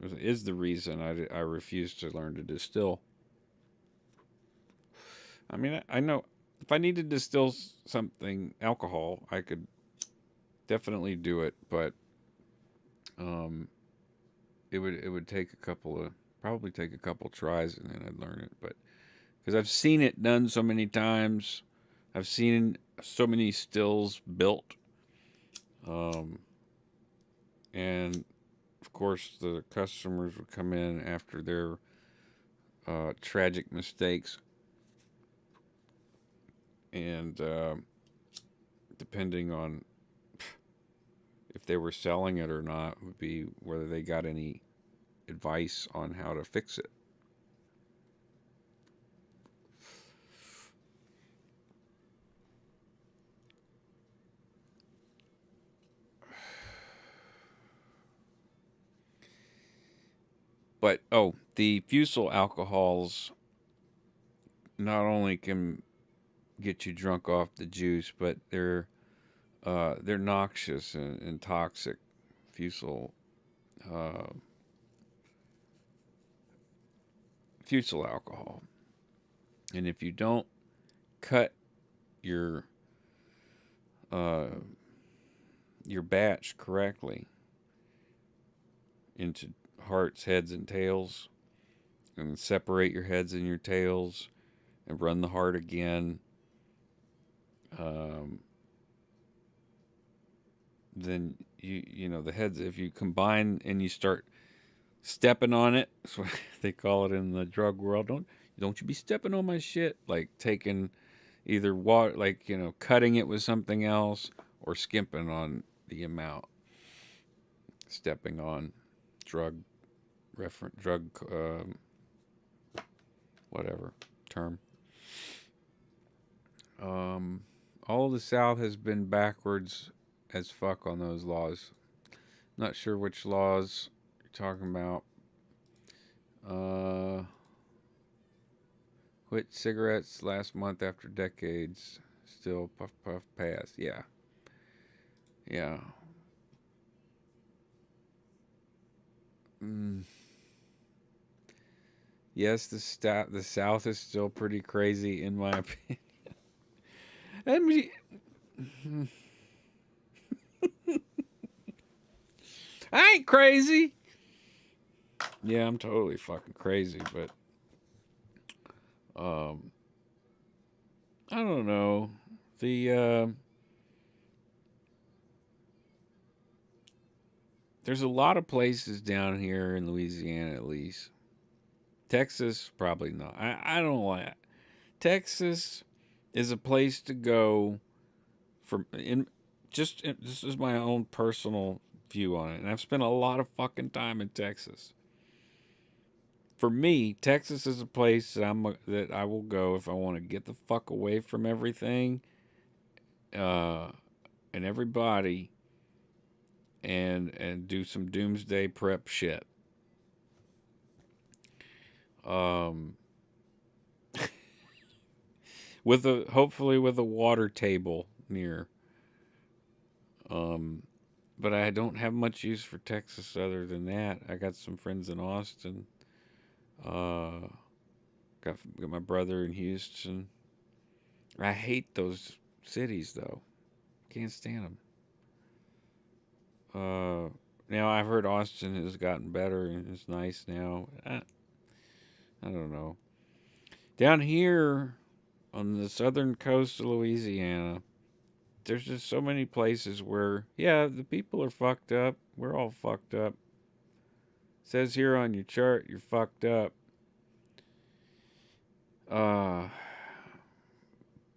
I refuse to learn to distill. I mean, I know if I need to distill something alcohol, I could definitely do it, but um, it would take probably take a couple tries, and then I'd learn it. But because I've seen it done so many times, I've seen so many stills built, um, and of course the customers would come in after their tragic mistakes, and depending on if they were selling it or not would be whether they got any advice on how to fix it. But oh, the fusel alcohols not only can get you drunk off the juice, but they're noxious and toxic. Fusel uh, fusel alcohol, and if you don't cut your uh, your batch correctly into hearts, heads, and tails, and separate your heads and your tails, and run the heart again, um, then you know the heads. If you combine and you start stepping on it, that's what they call it in the drug world. Don't you be stepping on my shit. Like taking either water, like cutting it with something else, or skimping on the amount. Stepping on drug drug whatever term. All of the South has been backwards as fuck on those laws. Not sure which laws you're talking about. Quit cigarettes last month after decades. Still puff puff pass. Yeah. Yeah. Mm. Yes, the South is still pretty crazy in my opinion. I mean, I ain't crazy. Yeah, I'm totally fucking crazy, but I don't know. The there's a lot of places down here in Louisiana, at least. Texas, probably not. I don't like it. Texas is a place to go for in this is my own personal view on it, and I've spent a lot of fucking time in Texas. For me, Texas is a place that I will go if I want to get the fuck away from everything, uh, and everybody, and do some doomsday prep shit. Um, with a hopefully with a water table near. Um, but I don't have much use for Texas other than that. I got some friends in Austin. Uh, got my brother in Houston. I hate those cities though. Can't stand them. Now I've heard Austin has gotten better and it's nice now. I don't know. Down here on the southern coast of Louisiana, there's just so many places where, yeah, the people are fucked up. We're all fucked up. It says here on your chart, you're fucked up. Uh,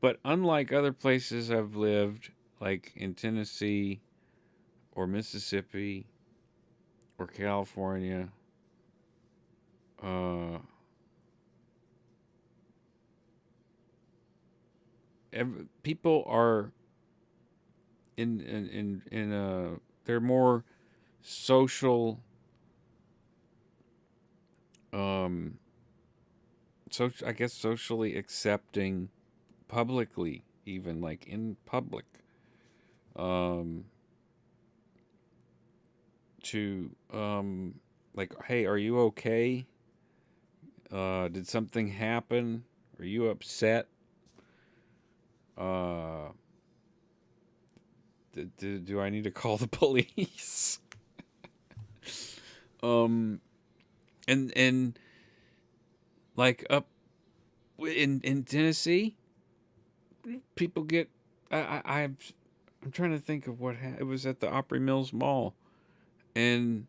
but unlike other places I've lived, like in Tennessee or Mississippi or California, uh, people are in they're more social, um so I guess socially accepting publicly, even like in public, um to like, hey, are you okay? Did something happen? Are you upset? uh do I need to call the police? um and like up in Tennessee, people get I'm trying to think of it was at the Opry Mills Mall, and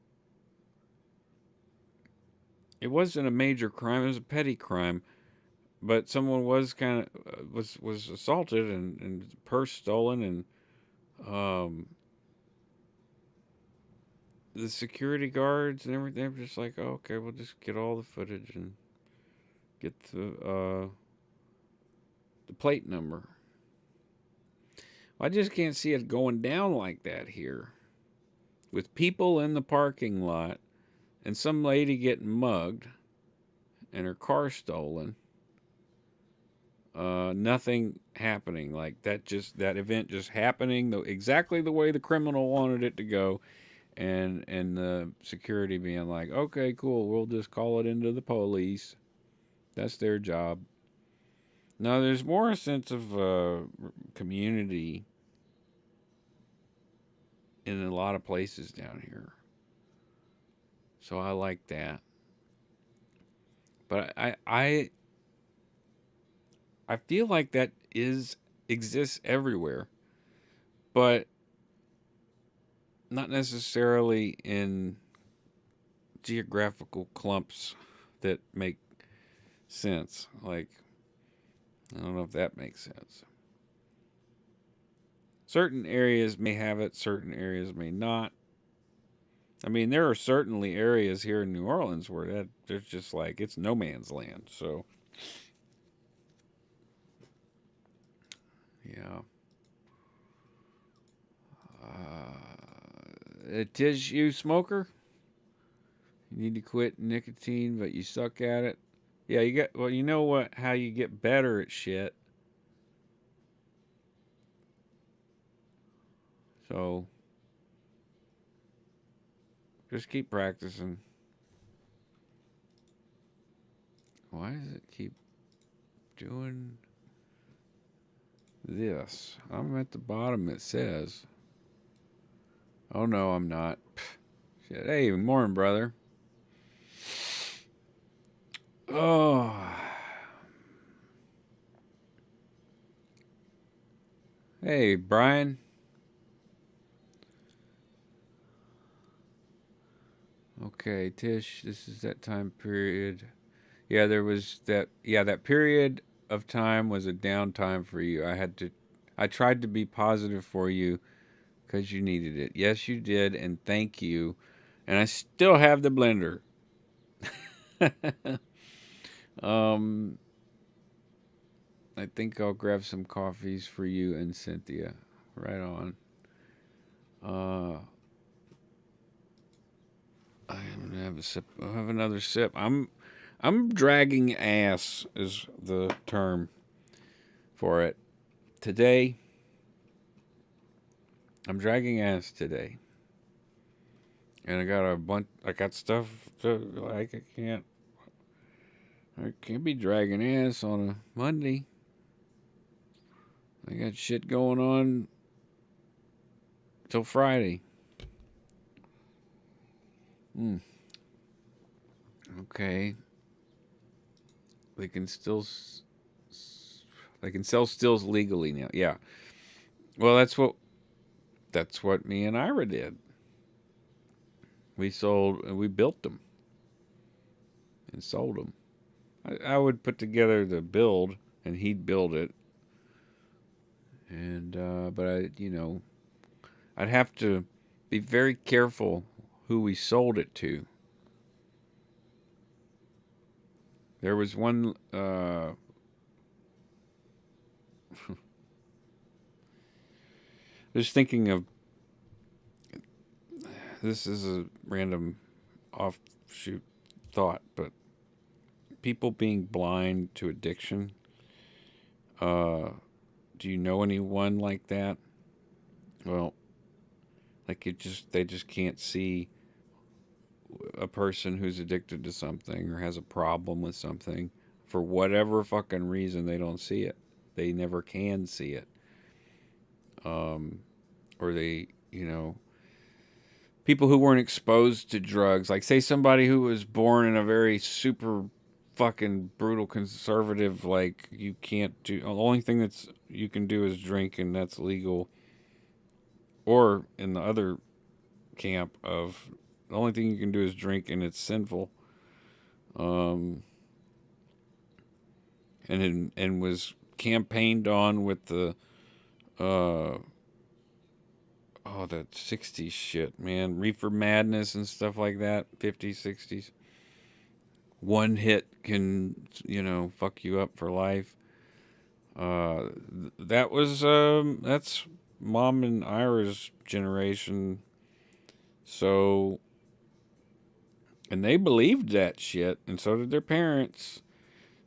it wasn't a major crime, it was a petty crime, but someone was kind of was assaulted and purse stolen, and um the security guards and everything were just like, oh, okay, we'll just get all the footage and get the plate number. I just can't see it going down like that here, with people in the parking lot and some lady getting mugged and her car stolen. Nothing happening, like that event just happening exactly the way the criminal wanted it to go, and the security being like, okay, cool, we'll just call it into the police. That's their job. Now there's more a sense of community in a lot of places down here, so I like that. But I feel like that exists everywhere, but not necessarily in geographical clumps that make sense. Like, I don't know if that makes sense. Certain areas may have it, certain areas may not. I mean, there are certainly areas here in New Orleans where there's just like it's no man's land. So, yeah. A tissue smoker. You need to quit nicotine, but you suck at it. Yeah, you get. Well, you know what? How you get better at shit. So just keep practicing. Why does it keep doing this? I'm at the bottom. It says. Oh no, I'm not. Shit. Hey, morning, brother. Oh. Hey, Brian. Okay, Tish, this is that time period. Yeah, there was that. Yeah, that period of time was a downtime for you. I tried to be positive for you because you needed it. Yes, you did, and thank you. And I still have the blender. um, I think I'll grab some coffees for you and Cynthia. Right on. Uh, I'm gonna have a sip. I'll have another sip. I'm dragging ass is the term for it. Today, I'm dragging ass today. And I got a bunch I got stuff to like I can't be dragging ass on a Monday. I got shit going on till Friday. Hmm. Okay. They can still they can sell stills legally now. Yeah. Well, that's what me and Ira did. We built them and sold them. I would put together the build and he'd build it. And but I'd have to be very careful who we sold it to. There was one just thinking of this is a random offshoot thought, but people being blind to addiction. Uh, do you know anyone like that? Well, like they just can't see a person who's addicted to something or has a problem with something for whatever fucking reason. They don't see it. They never can see it. Or they, people who weren't exposed to drugs, like say somebody who was born in a very super fucking brutal conservative, like you can't do, the only thing that's you can do is drink and that's legal. Or in the other camp of the only thing you can do is drink and it's sinful. Um, and was campaigned on with the uh that 60s shit, man. Reefer Madness and stuff like that. 50s, 60s. One hit can, fuck you up for life. That's Mom and Ira's generation. So, And they believed that shit, and so did their parents.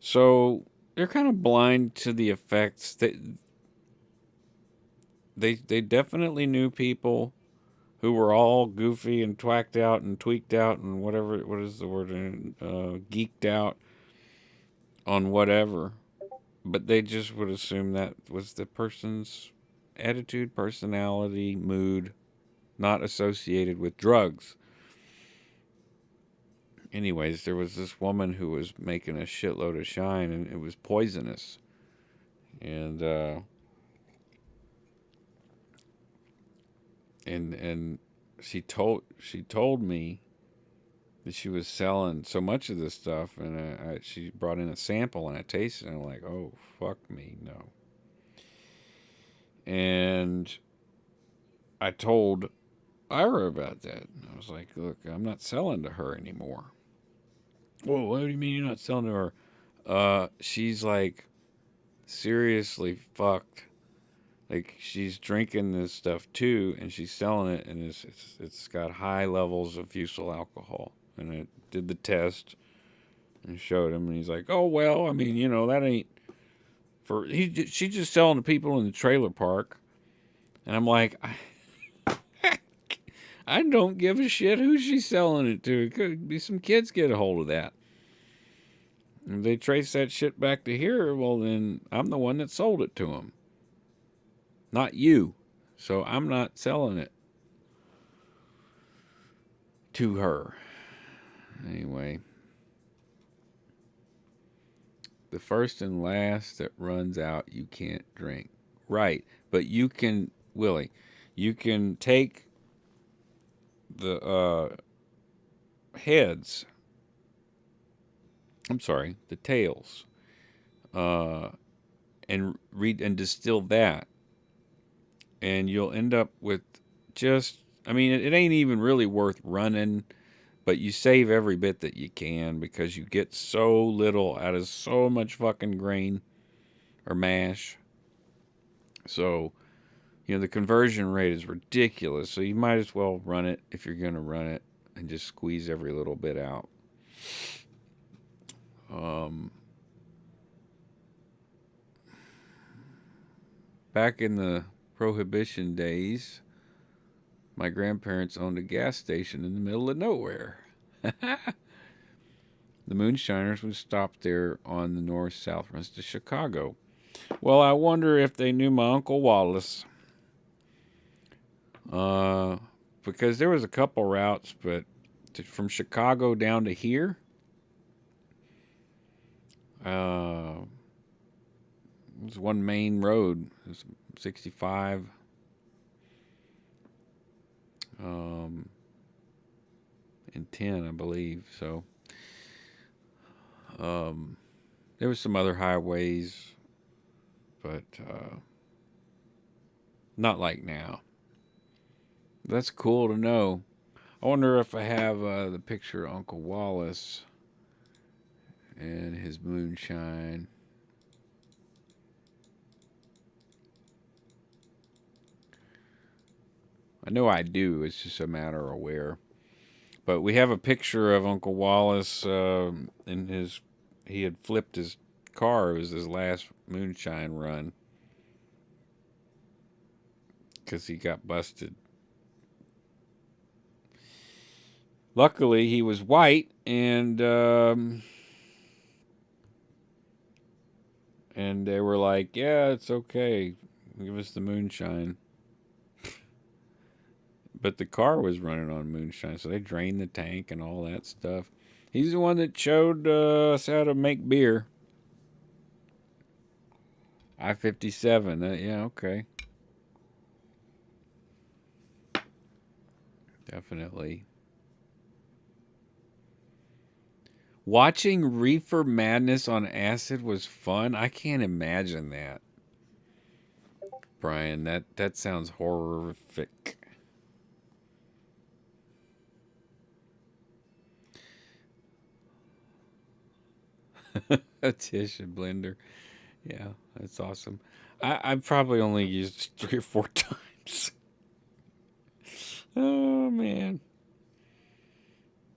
So they're kind of blind to the effects. They definitely knew people who were all goofy and twacked out and tweaked out and whatever. What is the word? Geeked out on whatever. But they just would assume that was the person's attitude, personality, mood, not associated with drugs. Anyways, there was this woman who was making a shitload of shine, and it was poisonous. And and she told me that she was selling so much of this stuff, and she brought in a sample, and I tasted it, and I'm like, oh fuck me, no. And I told Ira about that. I was like, look, I'm not selling to her anymore. Whoa, what do you mean you're not selling to her? She's like seriously fucked. Like she's drinking this stuff too, and she's selling it, and it's got high levels of fusel alcohol. And I did the test and showed him, and he's like, "Oh well, I mean, you know, that ain't for." She's just selling to people in the trailer park, and I'm like, I don't give a shit who she's selling it to. It could be some kids get a hold of that. If they trace that shit back to here, well then I'm the one that sold it to them, not you. So I'm not selling it to her. Anyway, the first and last that runs out, you can't drink. Right, but you can, Willie, you can take the heads. I'm sorry, the tails, and read and distill that, and you'll end up with just. I mean, it ain't even really worth running, but you save every bit that you can because you get so little out of so much fucking grain or mash. So, you know, the conversion rate is ridiculous. So you might as well run it if you're going to run it and just squeeze every little bit out. Back in the Prohibition days, my grandparents owned a gas station in the middle of nowhere. The moonshiners would stop there on the north-south runs to Chicago. Well, I wonder if they knew my Uncle Wallace. Because there was a couple routes, but from Chicago down to here, there's one main road. It's 65. And 10, I believe. So, there was some other highways, but not like now. That's cool to know. I wonder if I have the picture of Uncle Wallace and his moonshine. I know I do. It's just a matter of where. But we have a picture of Uncle Wallace in his. He had flipped his car. It was his last moonshine run because he got busted. Luckily, he was white, and they were like, "Yeah, it's okay. Give us the moonshine." But the car was running on moonshine, so they drained the tank and all that stuff. He's the one that showed us how to make beer. I-57. Yeah, okay. Definitely. Watching Reefer Madness on acid was fun. I can't imagine that. Brian, that sounds horrific. A tissue blender. Yeah, that's awesome. I've probably only used 3 or 4 times. Oh man.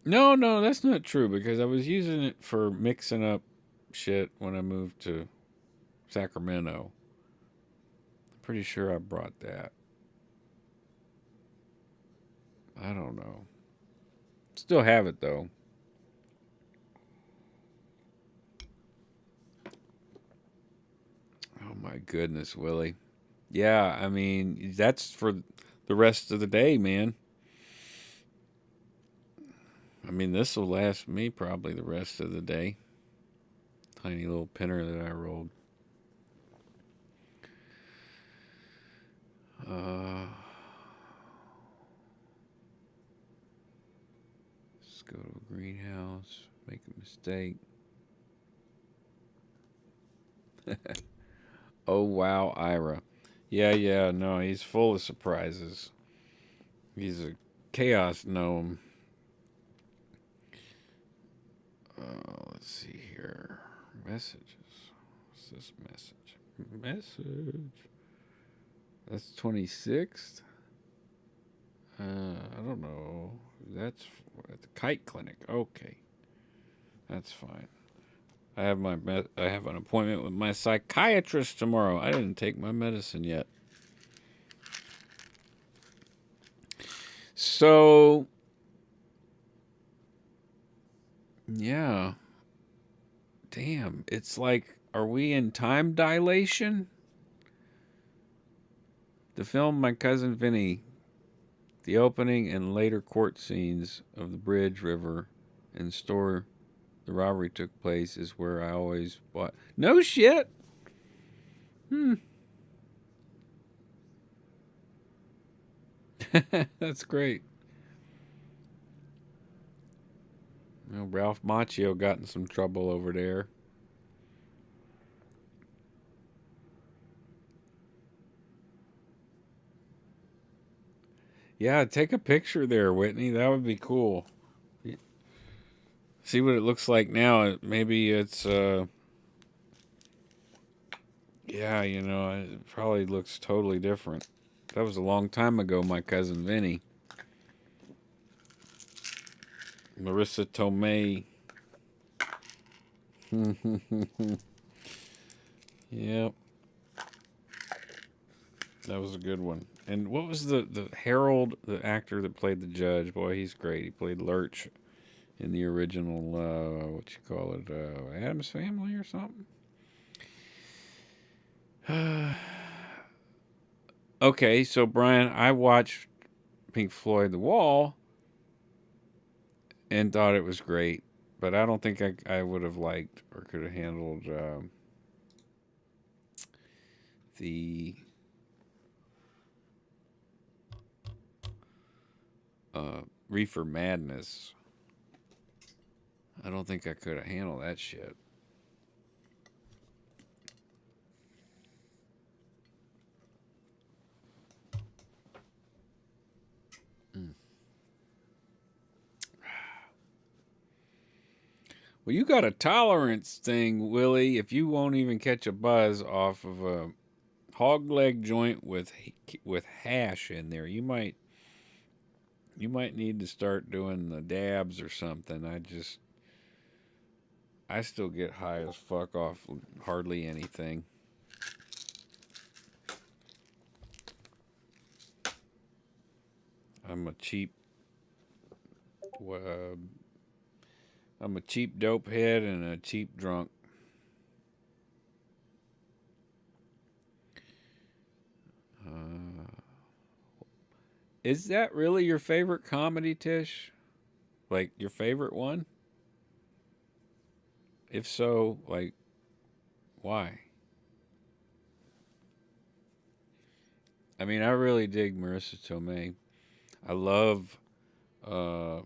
No, no, that's not true because I was using it for mixing up shit when I moved to Sacramento. Pretty sure I brought that. I don't know. Still have it though. Oh my goodness, Willie. Yeah, I mean, that's for the rest of the day, man. I mean, this will last me probably the rest of the day. Tiny little pinner that I rolled. Uh, let's go to a greenhouse. Make a mistake. Oh wow, Ira. Yeah, yeah, no, he's full of surprises. He's a chaos gnome. Let's see here. Messages. What's this message? Message. That's 26th. I don't know. That's at the kite clinic. Okay, that's fine. I have an appointment with my psychiatrist tomorrow. I didn't take my medicine yet. So, yeah. Damn, it's like, are we in time dilation? The film My Cousin Vinny, the opening and later court scenes of the bridge, river, and store the robbery took place is where I always bought. No shit. Hmm. That's great. Well, Ralph Macchio got in some trouble over there. Yeah, take a picture there, Whitney. That would be cool. See what it looks like now. Maybe it's yeah, you know, it probably looks totally different. That was a long time ago, my cousin Vinny. Marissa Tomei. Yep, that was a good one. And what was the Harold, the actor that played the judge? Boy, he's great. He played Lurch in the original, what you call it, Adam's Family or something. Okay, so Brian, I watched Pink Floyd The Wall and thought it was great, but I don't think I would have liked or could have handled the Reefer Madness. I don't think I could have handled that shit. Mm. Well, you got a tolerance thing, Willie. If you won't even catch a buzz off of a hog leg joint with hash in there, you might need to start doing the dabs or something. I still get high as fuck off hardly anything. I'm a cheap uh, I'm a cheap dope head and a cheap drunk. Uh, is that really your favorite comedy, Tish? Like your favorite one? If so, like why? I mean, I really dig Marissa Tomei. I love uh,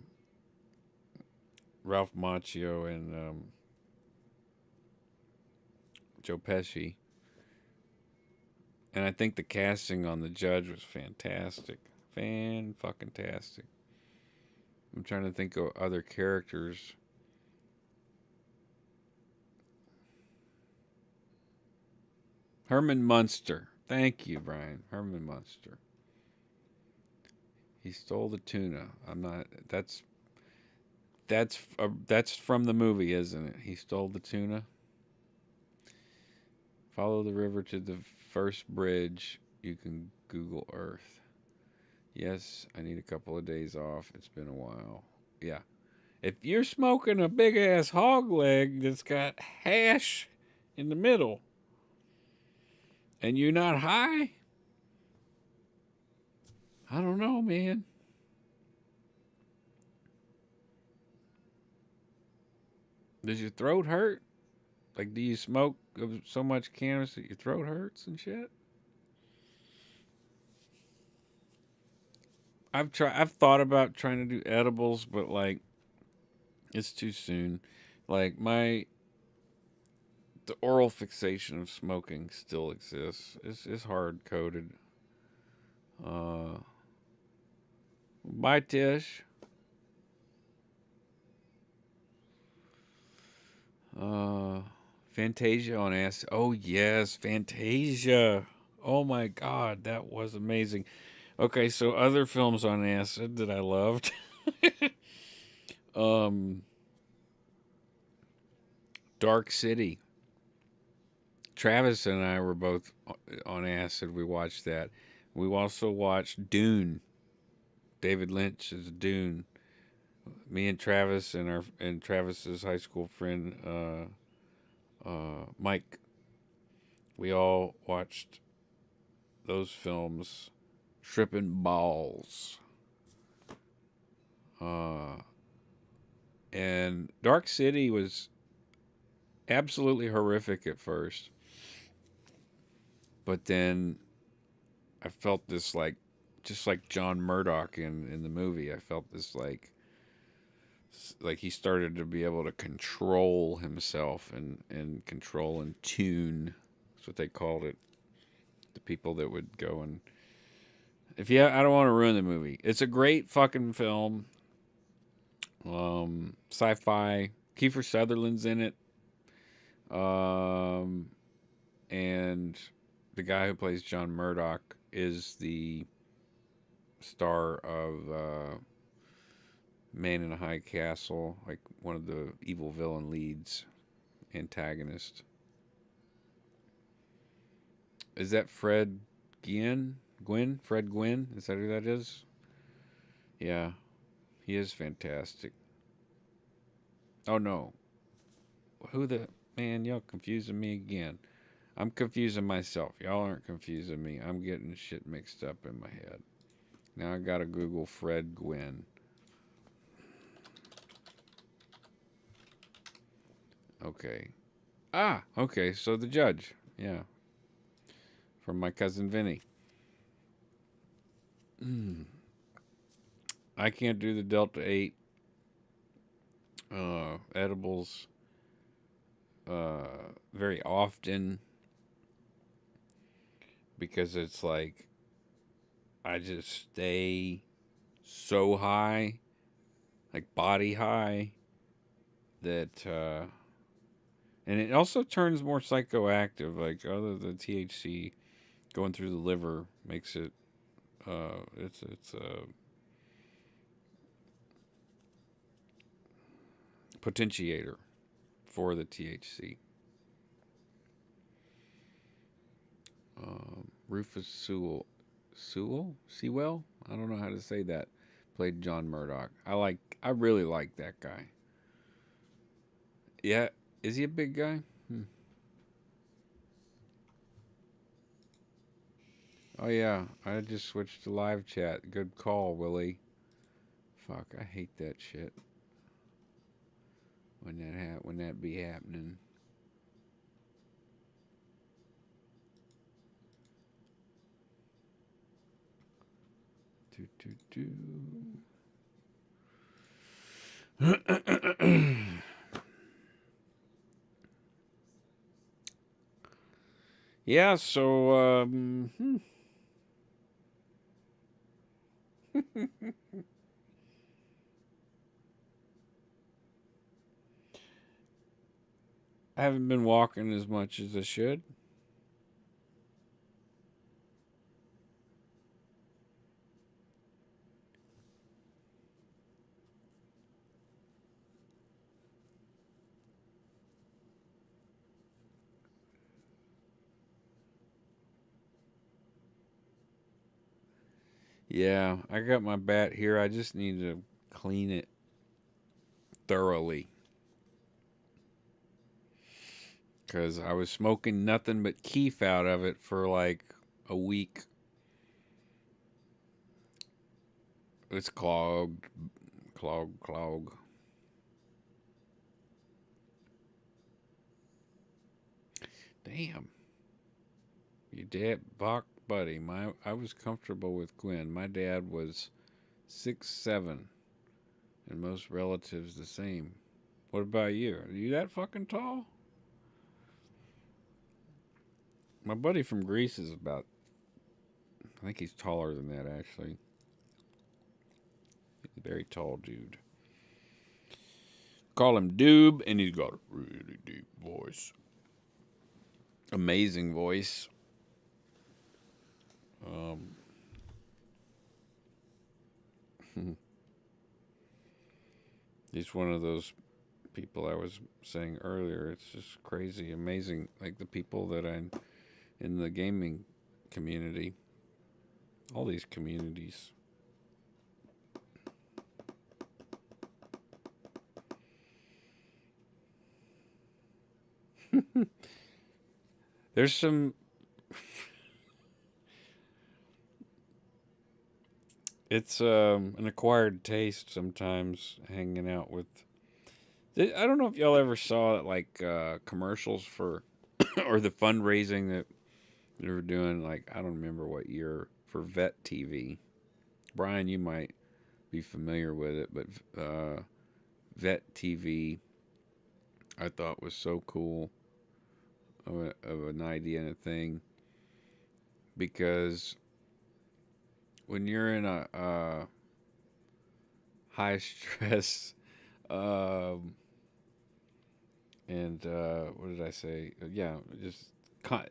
Ralph Macchio and Joe Pesci. And I think the casting on the judge was fantastic. Fan fucking tastic. I'm trying to think of other characters. Herman Munster. Thank you, Brian. Herman Munster. He stole the tuna. I'm not. That's That's from the movie, isn't it? He stole the tuna. Follow the river to the first bridge. You can Google Earth. Yes, I need a couple of days off. It's been a while. Yeah. If you're smoking a big ass hog leg that's got hash in the middle and you're not high, I don't know, man. Does your throat hurt? Like, do you smoke so much cannabis that your throat hurts and shit? I've thought about trying to do edibles, but like it's too soon. Like the oral fixation of smoking still exists. It's hard coded. Uh, Bye, Tish. Uh, Fantasia on acid. Oh yes, Fantasia. Oh my god, that was amazing. Okay, so other films on acid that I loved. um, Dark City. Travis and I were both on acid. We watched that. We also watched Dune. David Lynch's Dune. Me and Travis and Travis's high school friend Mike. We all watched those films, tripping balls. Uh, and Dark City was absolutely horrific at first, but then I felt this like, just like John Murdoch in the movie. I felt this like he started to be able to control himself and control and tune. That's what they called it. The people that would go and if you, I don't want to ruin the movie. It's a great fucking film. Sci-fi. Kiefer Sutherland's in it. Um, and the guy who plays John Murdoch is the star of Man in a High Castle, like one of the evil villain leads, antagonist. Is that Fred Gwynn? Gwynn? Fred Gwynn? Is that who that is? Yeah, he is fantastic. Oh no, who the man? Y'all confusing me again. I'm confusing myself. Y'all aren't confusing me. I'm getting shit mixed up in my head. Now I gotta Google Fred Gwynn. Okay. Ah, okay. So the judge. Yeah. From my cousin Vinny. I can't do the Delta 8 edibles very often because it's like I just stay so high, like body high, that and it also turns more psychoactive. Like other the THC going through the liver makes it it's a potentiator for the THC. Rufus Sewell. I don't know how to say that. Played John Murdoch. I really like that guy. Yeah, is he a big guy? Oh yeah, I just switched to live chat. Good call, Willie. Fuck, I hate that shit. When that be happening. Do do do. Yeah, so I haven't been walking as much as I should. Yeah, I got my bat here. I just need to clean it thoroughly because I was smoking nothing but keef out of it for like a week. It's clogged, clog. Damn, your dad, Bach, buddy. I was comfortable with Gwen. My dad was 6'7", and most relatives the same. What about you? Are you that fucking tall? My buddy from Greece is about. I think he's taller than that actually. He's a very tall dude. Call him Doob, and he's got a really deep voice. Amazing voice. Um, he's one of those people I was saying earlier. It's just crazy, amazing. Like the people that I'm in the gaming community, all these communities. There's some. It's an acquired taste sometimes hanging out with. I don't know if y'all ever saw like commercials for or the fundraising that they were doing. Like I don't remember what year for Vet TV. Brian, you might be familiar with it, but Vet TV I thought was so cool of an idea and a thing because when you're in a high stress um, and what did I say? Yeah, just con-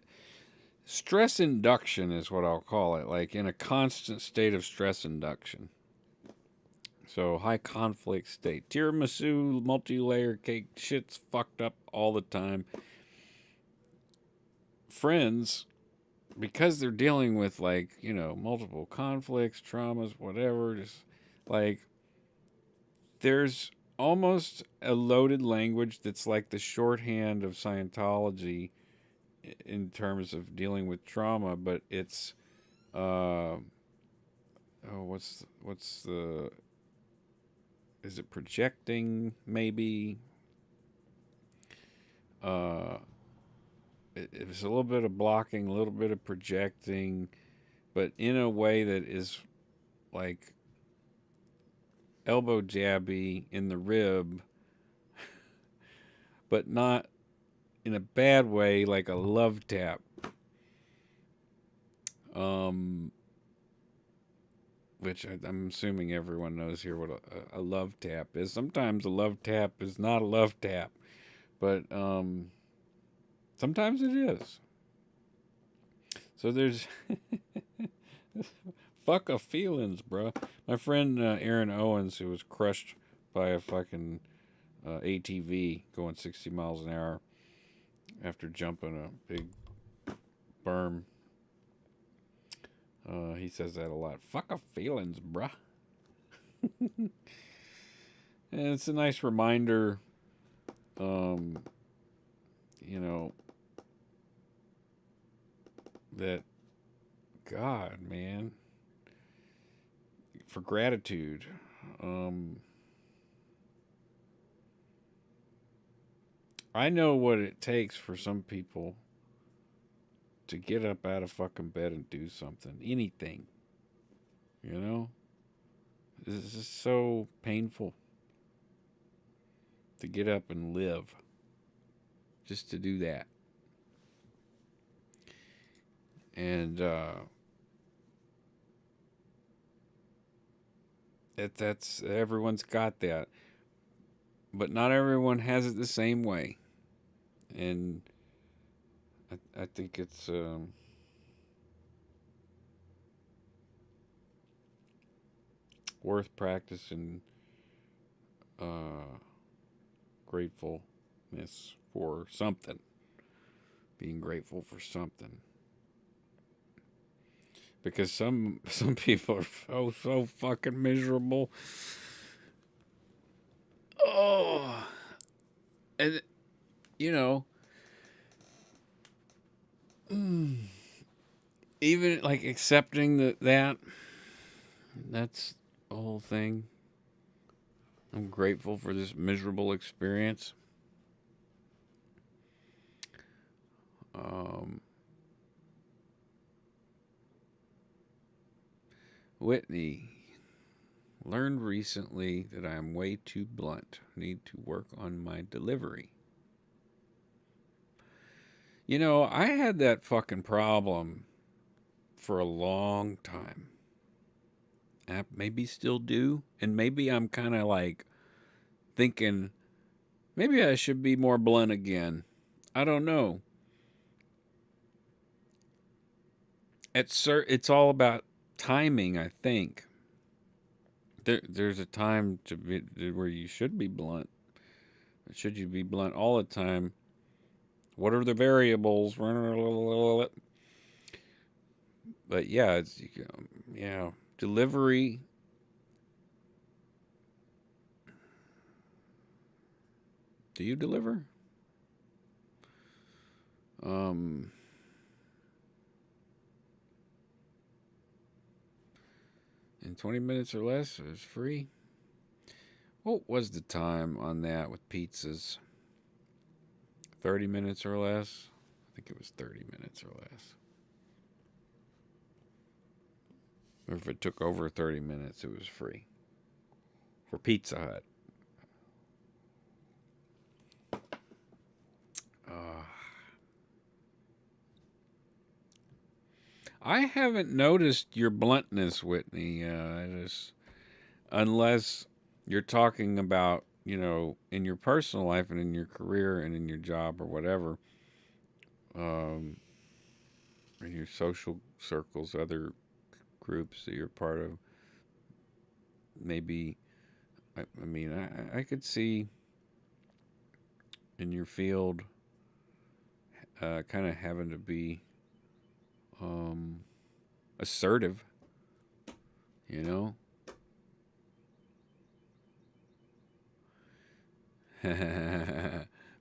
stress induction is what I'll call it. Like in a constant state of stress induction. So high conflict state. Tiramisu, multi-layer cake, shit's fucked up all the time. Friends, because they're dealing with like, multiple conflicts, traumas, whatever, just like there's almost a loaded language that's like the shorthand of Scientology in terms of dealing with trauma, but it's what's the is it projecting maybe uh it's a little bit of blocking, a little bit of projecting, but in a way that is like elbow jabby in the rib, but not in a bad way, like a love tap. Um, which I'm assuming everyone knows here what a love tap is. Sometimes a love tap is not a love tap, but sometimes it is. So there's fuck a feelings, bro. My friend Aaron Owens, who was crushed by a fucking ATV going 60 miles an hour after jumping a big berm. He says that a lot. Fuck a feelings, bruh. And it's a nice reminder, um, you know, that God, man, for gratitude. I know what it takes for some people to get up out of fucking bed and do something, anything, you know? This is so painful to get up and live just to do that. And that's everyone's got that, but not everyone has it the same way. And I think it's worth practicing gratefulness for something. Being grateful for something. because some people are so fucking miserable. Oh, and you know, even like accepting that's the whole thing. I'm grateful for this miserable experience. Um, Whitney learned recently that I am way too blunt. Need to work on my delivery. You know, I had that fucking problem for a long time. I maybe still do. And maybe I'm kind of like thinking, maybe I should be more blunt again. I don't know. It's all about timing, I think. There's a time where you should be blunt. Should you be blunt all the time? What are the variables? But yeah, yeah, delivery. Do you deliver? Um, in 20 minutes or less, it was free. What was the time on that with pizzas? 30 minutes or less? I think it was 30 minutes or less. Or if it took over 30 minutes, it was free. For Pizza Hut. Uh, I haven't noticed your bluntness, Whitney. Unless you're talking about, in your personal life and in your career and in your job or whatever, um, in your social circles, other groups that you're part of, maybe, I mean, I could see in your field kind of having to be um, assertive, you know?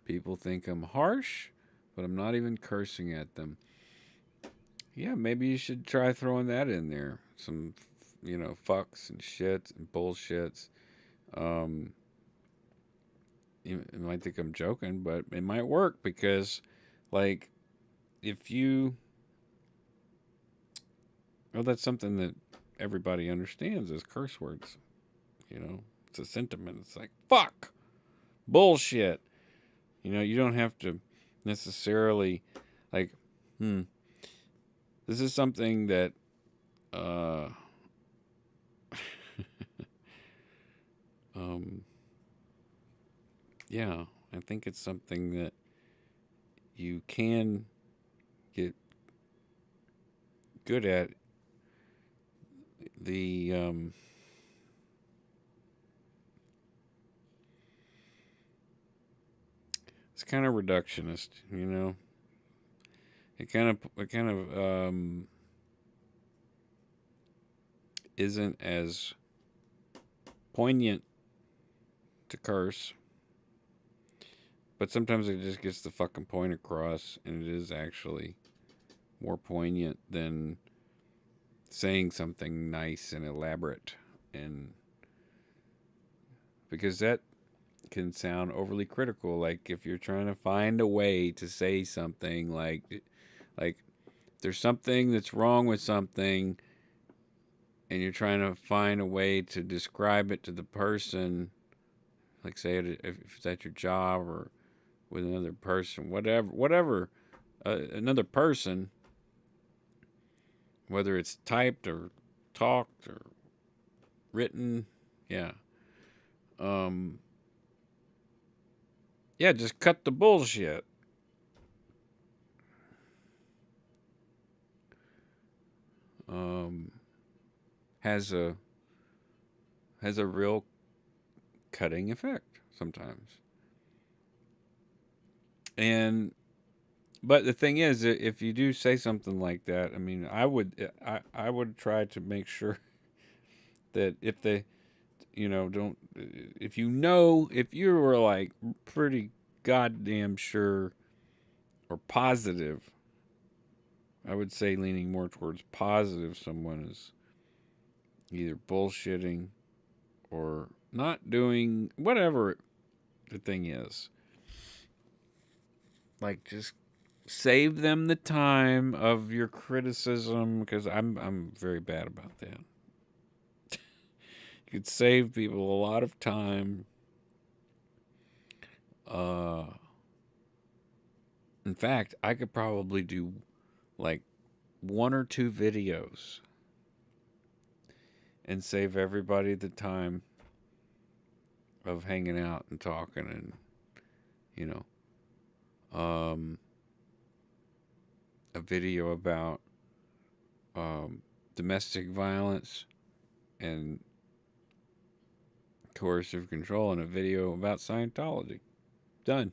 People think I'm harsh, but I'm not even cursing at them. Yeah, maybe you should try throwing that in there. Some, fucks and shits and bullshits. Um, you might think I'm joking, but it might work because, like, if you, well, that's something that everybody understands as curse words. It's a sentiment. It's like fuck, bullshit. You don't have to necessarily, like, this is something that, uh, um, yeah, I think it's something that you can get good at. The It's kind of reductionist, It kind of isn't as poignant to curse, but sometimes it just gets the fucking point across, and it is actually more poignant than saying something nice and elaborate, and because that can sound overly critical. Like if you're trying to find a way to say something, like there's something that's wrong with something, and you're trying to find a way to describe it to the person, like say it if it's at your job or with another person, whatever, another person, whether it's typed or talked or written, yeah, um, yeah, just cut the bullshit. Um, has a real cutting effect sometimes, and But the thing is, if you do say something like that, I mean, I would try to make sure that if they, don't, if you were like pretty goddamn sure or positive, I would say leaning more towards positive, someone is either bullshitting or not doing whatever the thing is. Like, just save them the time of your criticism, because I'm very bad about that. You could save people a lot of time. Uh, in fact, I could probably do like one or two videos and save everybody the time of hanging out and talking and, you um, a video about domestic violence and coercive control and a video about Scientology. Done.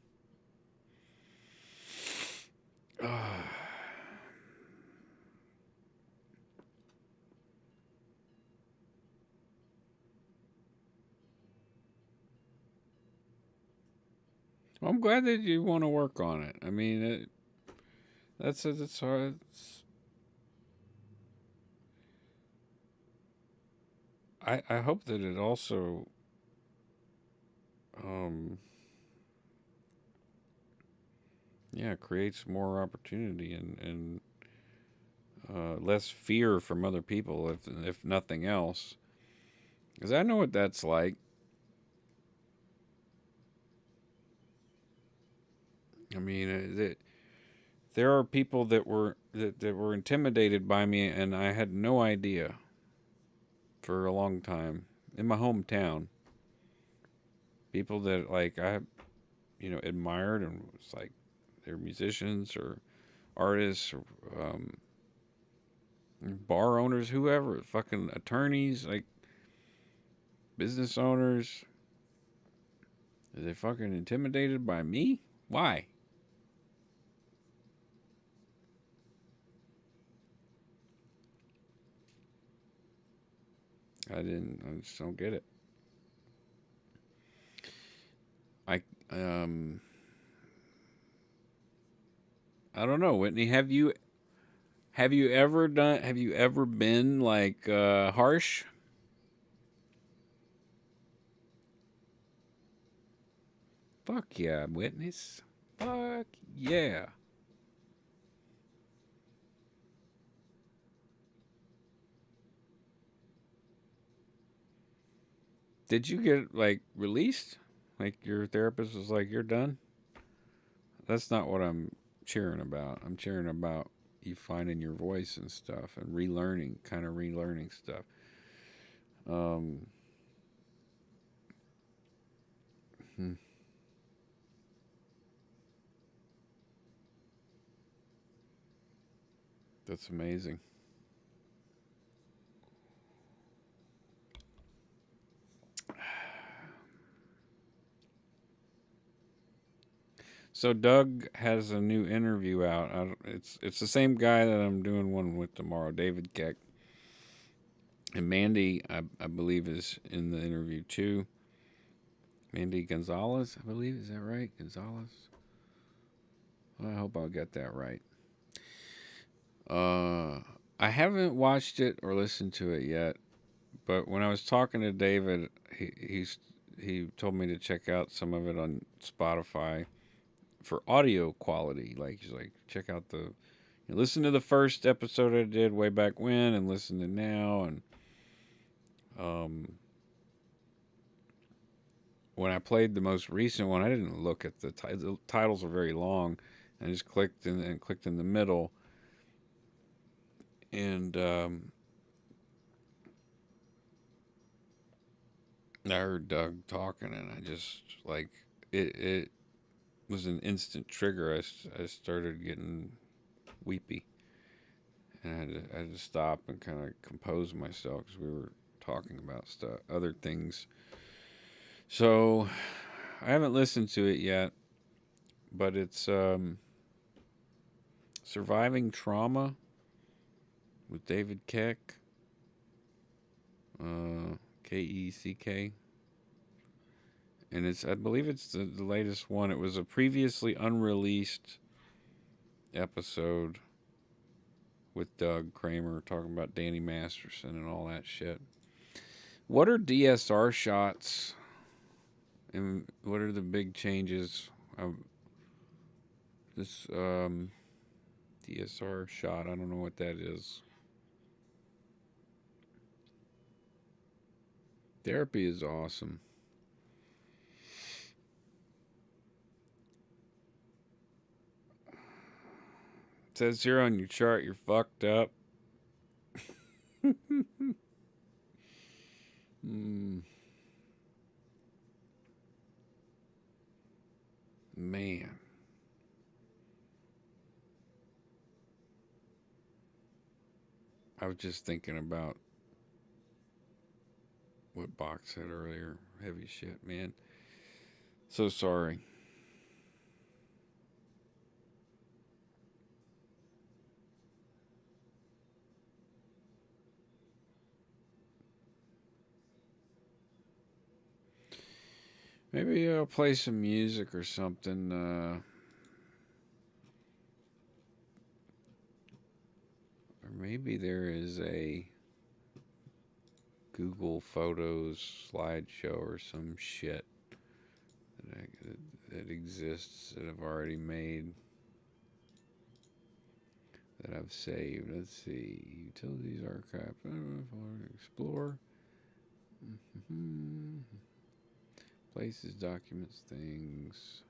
Well, I'm glad that you want to work on it. I mean, that's hard. I hope that it also um creates more opportunity and less fear from other people, if nothing else, because I know what that's like. I mean, there are people that were intimidated by me, and I had no idea for a long time in my hometown. People that like I admired and was like they're musicians or artists or bar owners, whoever, fucking attorneys, like business owners. Are they fucking intimidated by me? Why? I just don't get it. I um I don't know, Whitney. Have you ever been like harsh? Fuck yeah, witness. Fuck yeah. Did you get like released? Like your therapist was like, "You're done." That's not what I'm cheering about. I'm cheering about you finding your voice and stuff and relearning stuff. Um, hmm, that's amazing. So Doug has a new interview out. It's the same guy that I'm doing one with tomorrow, David Keck, and Mandy. I believe is in the interview too. Mandy Gonzalez, I believe, is that right? Gonzalez. Well, I hope I got that right. Uh, I haven't watched it or listened to it yet, but when I was talking to David, he told me to check out some of it on Spotify for audio quality. Like he's like, check out listen to the first episode I did way back when, and listen to now. And um, when I played the most recent one, I didn't look at the titles are very long. I just clicked in the middle, and I heard Doug talking, and I just like it was an instant trigger. I started getting weepy, and I had to stop and kind of compose myself because we were talking about other things. So I haven't listened to it yet, but Surviving Trauma with David Keck. Keck. And I believe it's the latest one. It was a previously unreleased episode with Doug Kramer talking about Danny Masterson and all that shit. What are DSR shots? And what are the big changes? This DSR shot, I don't know what that is. Therapy is awesome. It says here on your chart you're fucked up. Man. I was just thinking about what Box said earlier. Heavy shit, man. So sorry. Maybe I'll play some music or something. Or maybe there is a Google Photos slideshow or some shit that exists that I've already made, that I've saved. Let's see. Utilities archive. Explore. Places, documents, things.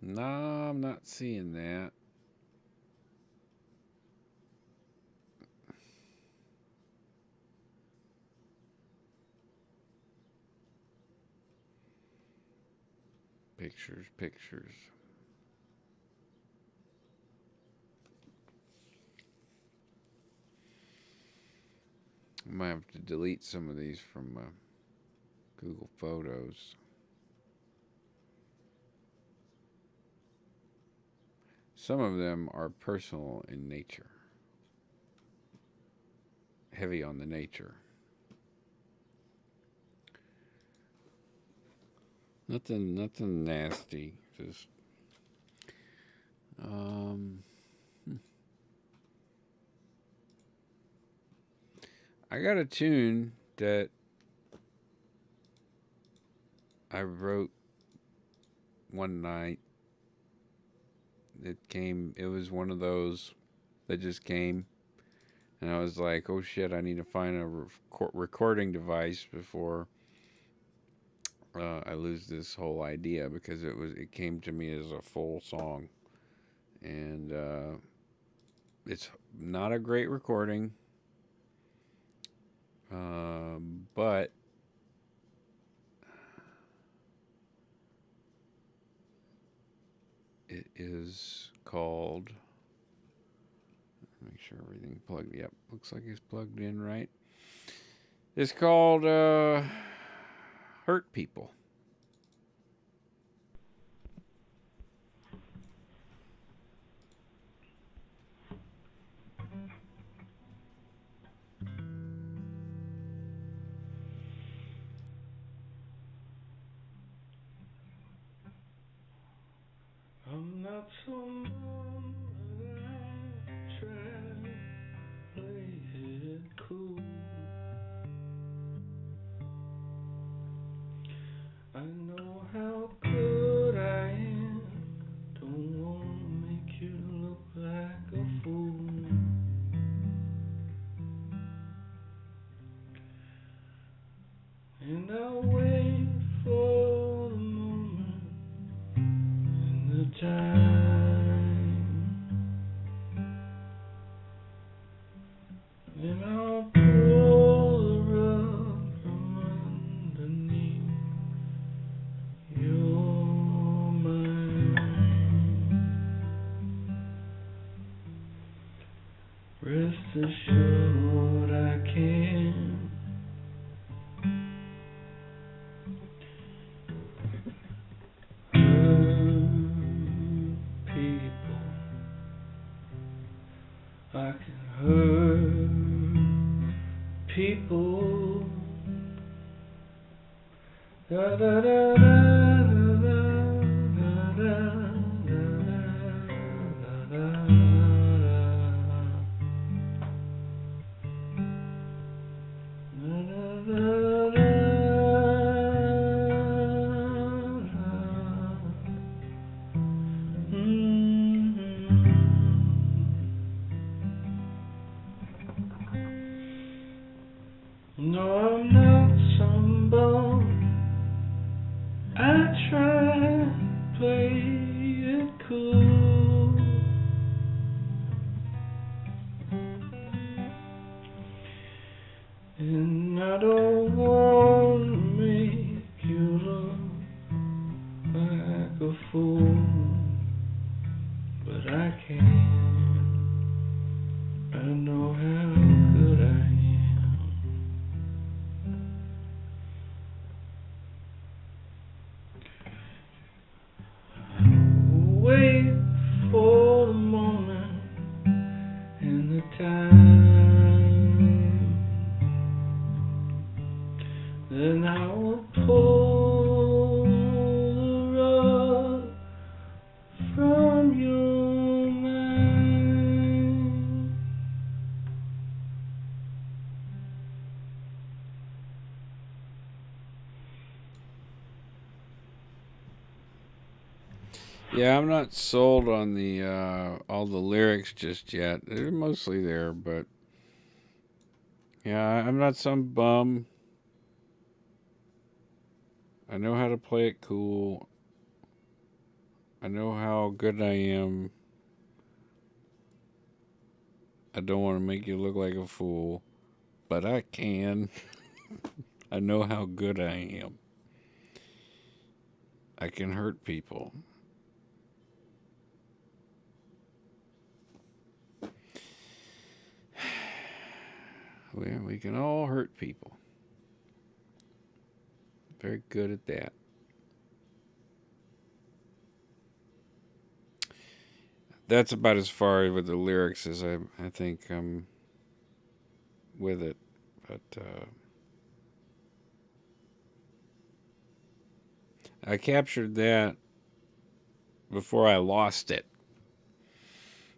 No, I'm not seeing that. Pictures. I might have to delete some of these from Google Photos. Some of them are personal in nature. Heavy on the nature. Nothing nasty. Just I got a tune that I wrote one night. It was one of those that just came. And I was like, oh shit, I need to find a recording device before I lose this whole idea, because it came to me as a full song. And it's not a great recording, but it is called, make sure everything plugged, yep, looks like it's plugged in right. It's called Hurt People. I'm not someone that I try to play it cool. I know how good I am. Don't wanna make you look like a fool. And I'll wait for the moment and the time. Then I'll pull the rug from underneath your mind. Rest assured I can. Hurt people. I can hurt people. Da da da da da da da da da. No, I'm not some bum. I try to play it cool. And I don't want to make you look like a fool, but I can. I know how good I am. Wait for the moment and the time, then I will pull the rug from your mind. Yeah, I'm not sold on the all the lyrics just yet. They're mostly there, but yeah, I'm not some bum. I know how to play it cool. I know how good I am. I don't want to make you look like a fool, but I can. I know how good I am. I can hurt people. We can all hurt people. Very good at that. That's about as far with the lyrics as I think I'm with it. But I captured that before I lost it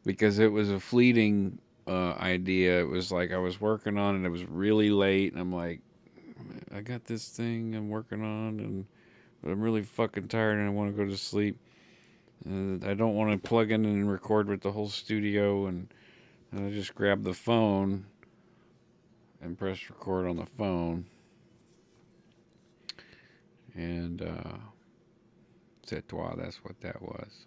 because it was a fleeting idea. It was like I was working on it. It was really late, and I'm like, I got this thing I'm working on, but I'm really fucking tired, and I want to go to sleep. I don't want to plug in and record with the whole studio, and I just grabbed the phone and pressed record on the phone, and c'est toi. That's what that was.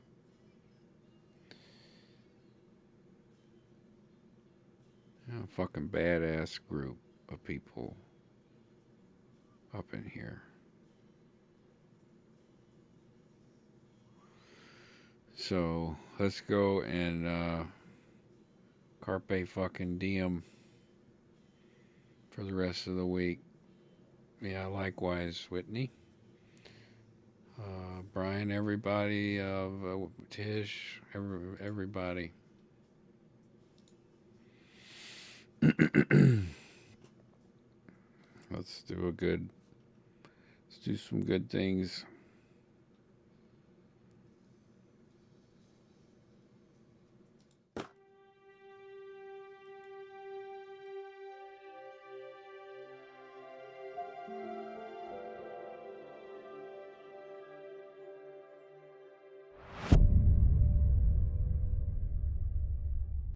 A fucking badass group of people up in here. So let's go and carpe fucking diem for the rest of the week. Yeah, likewise, Whitney. Brian, everybody, Tish, everybody. Let's do some good things.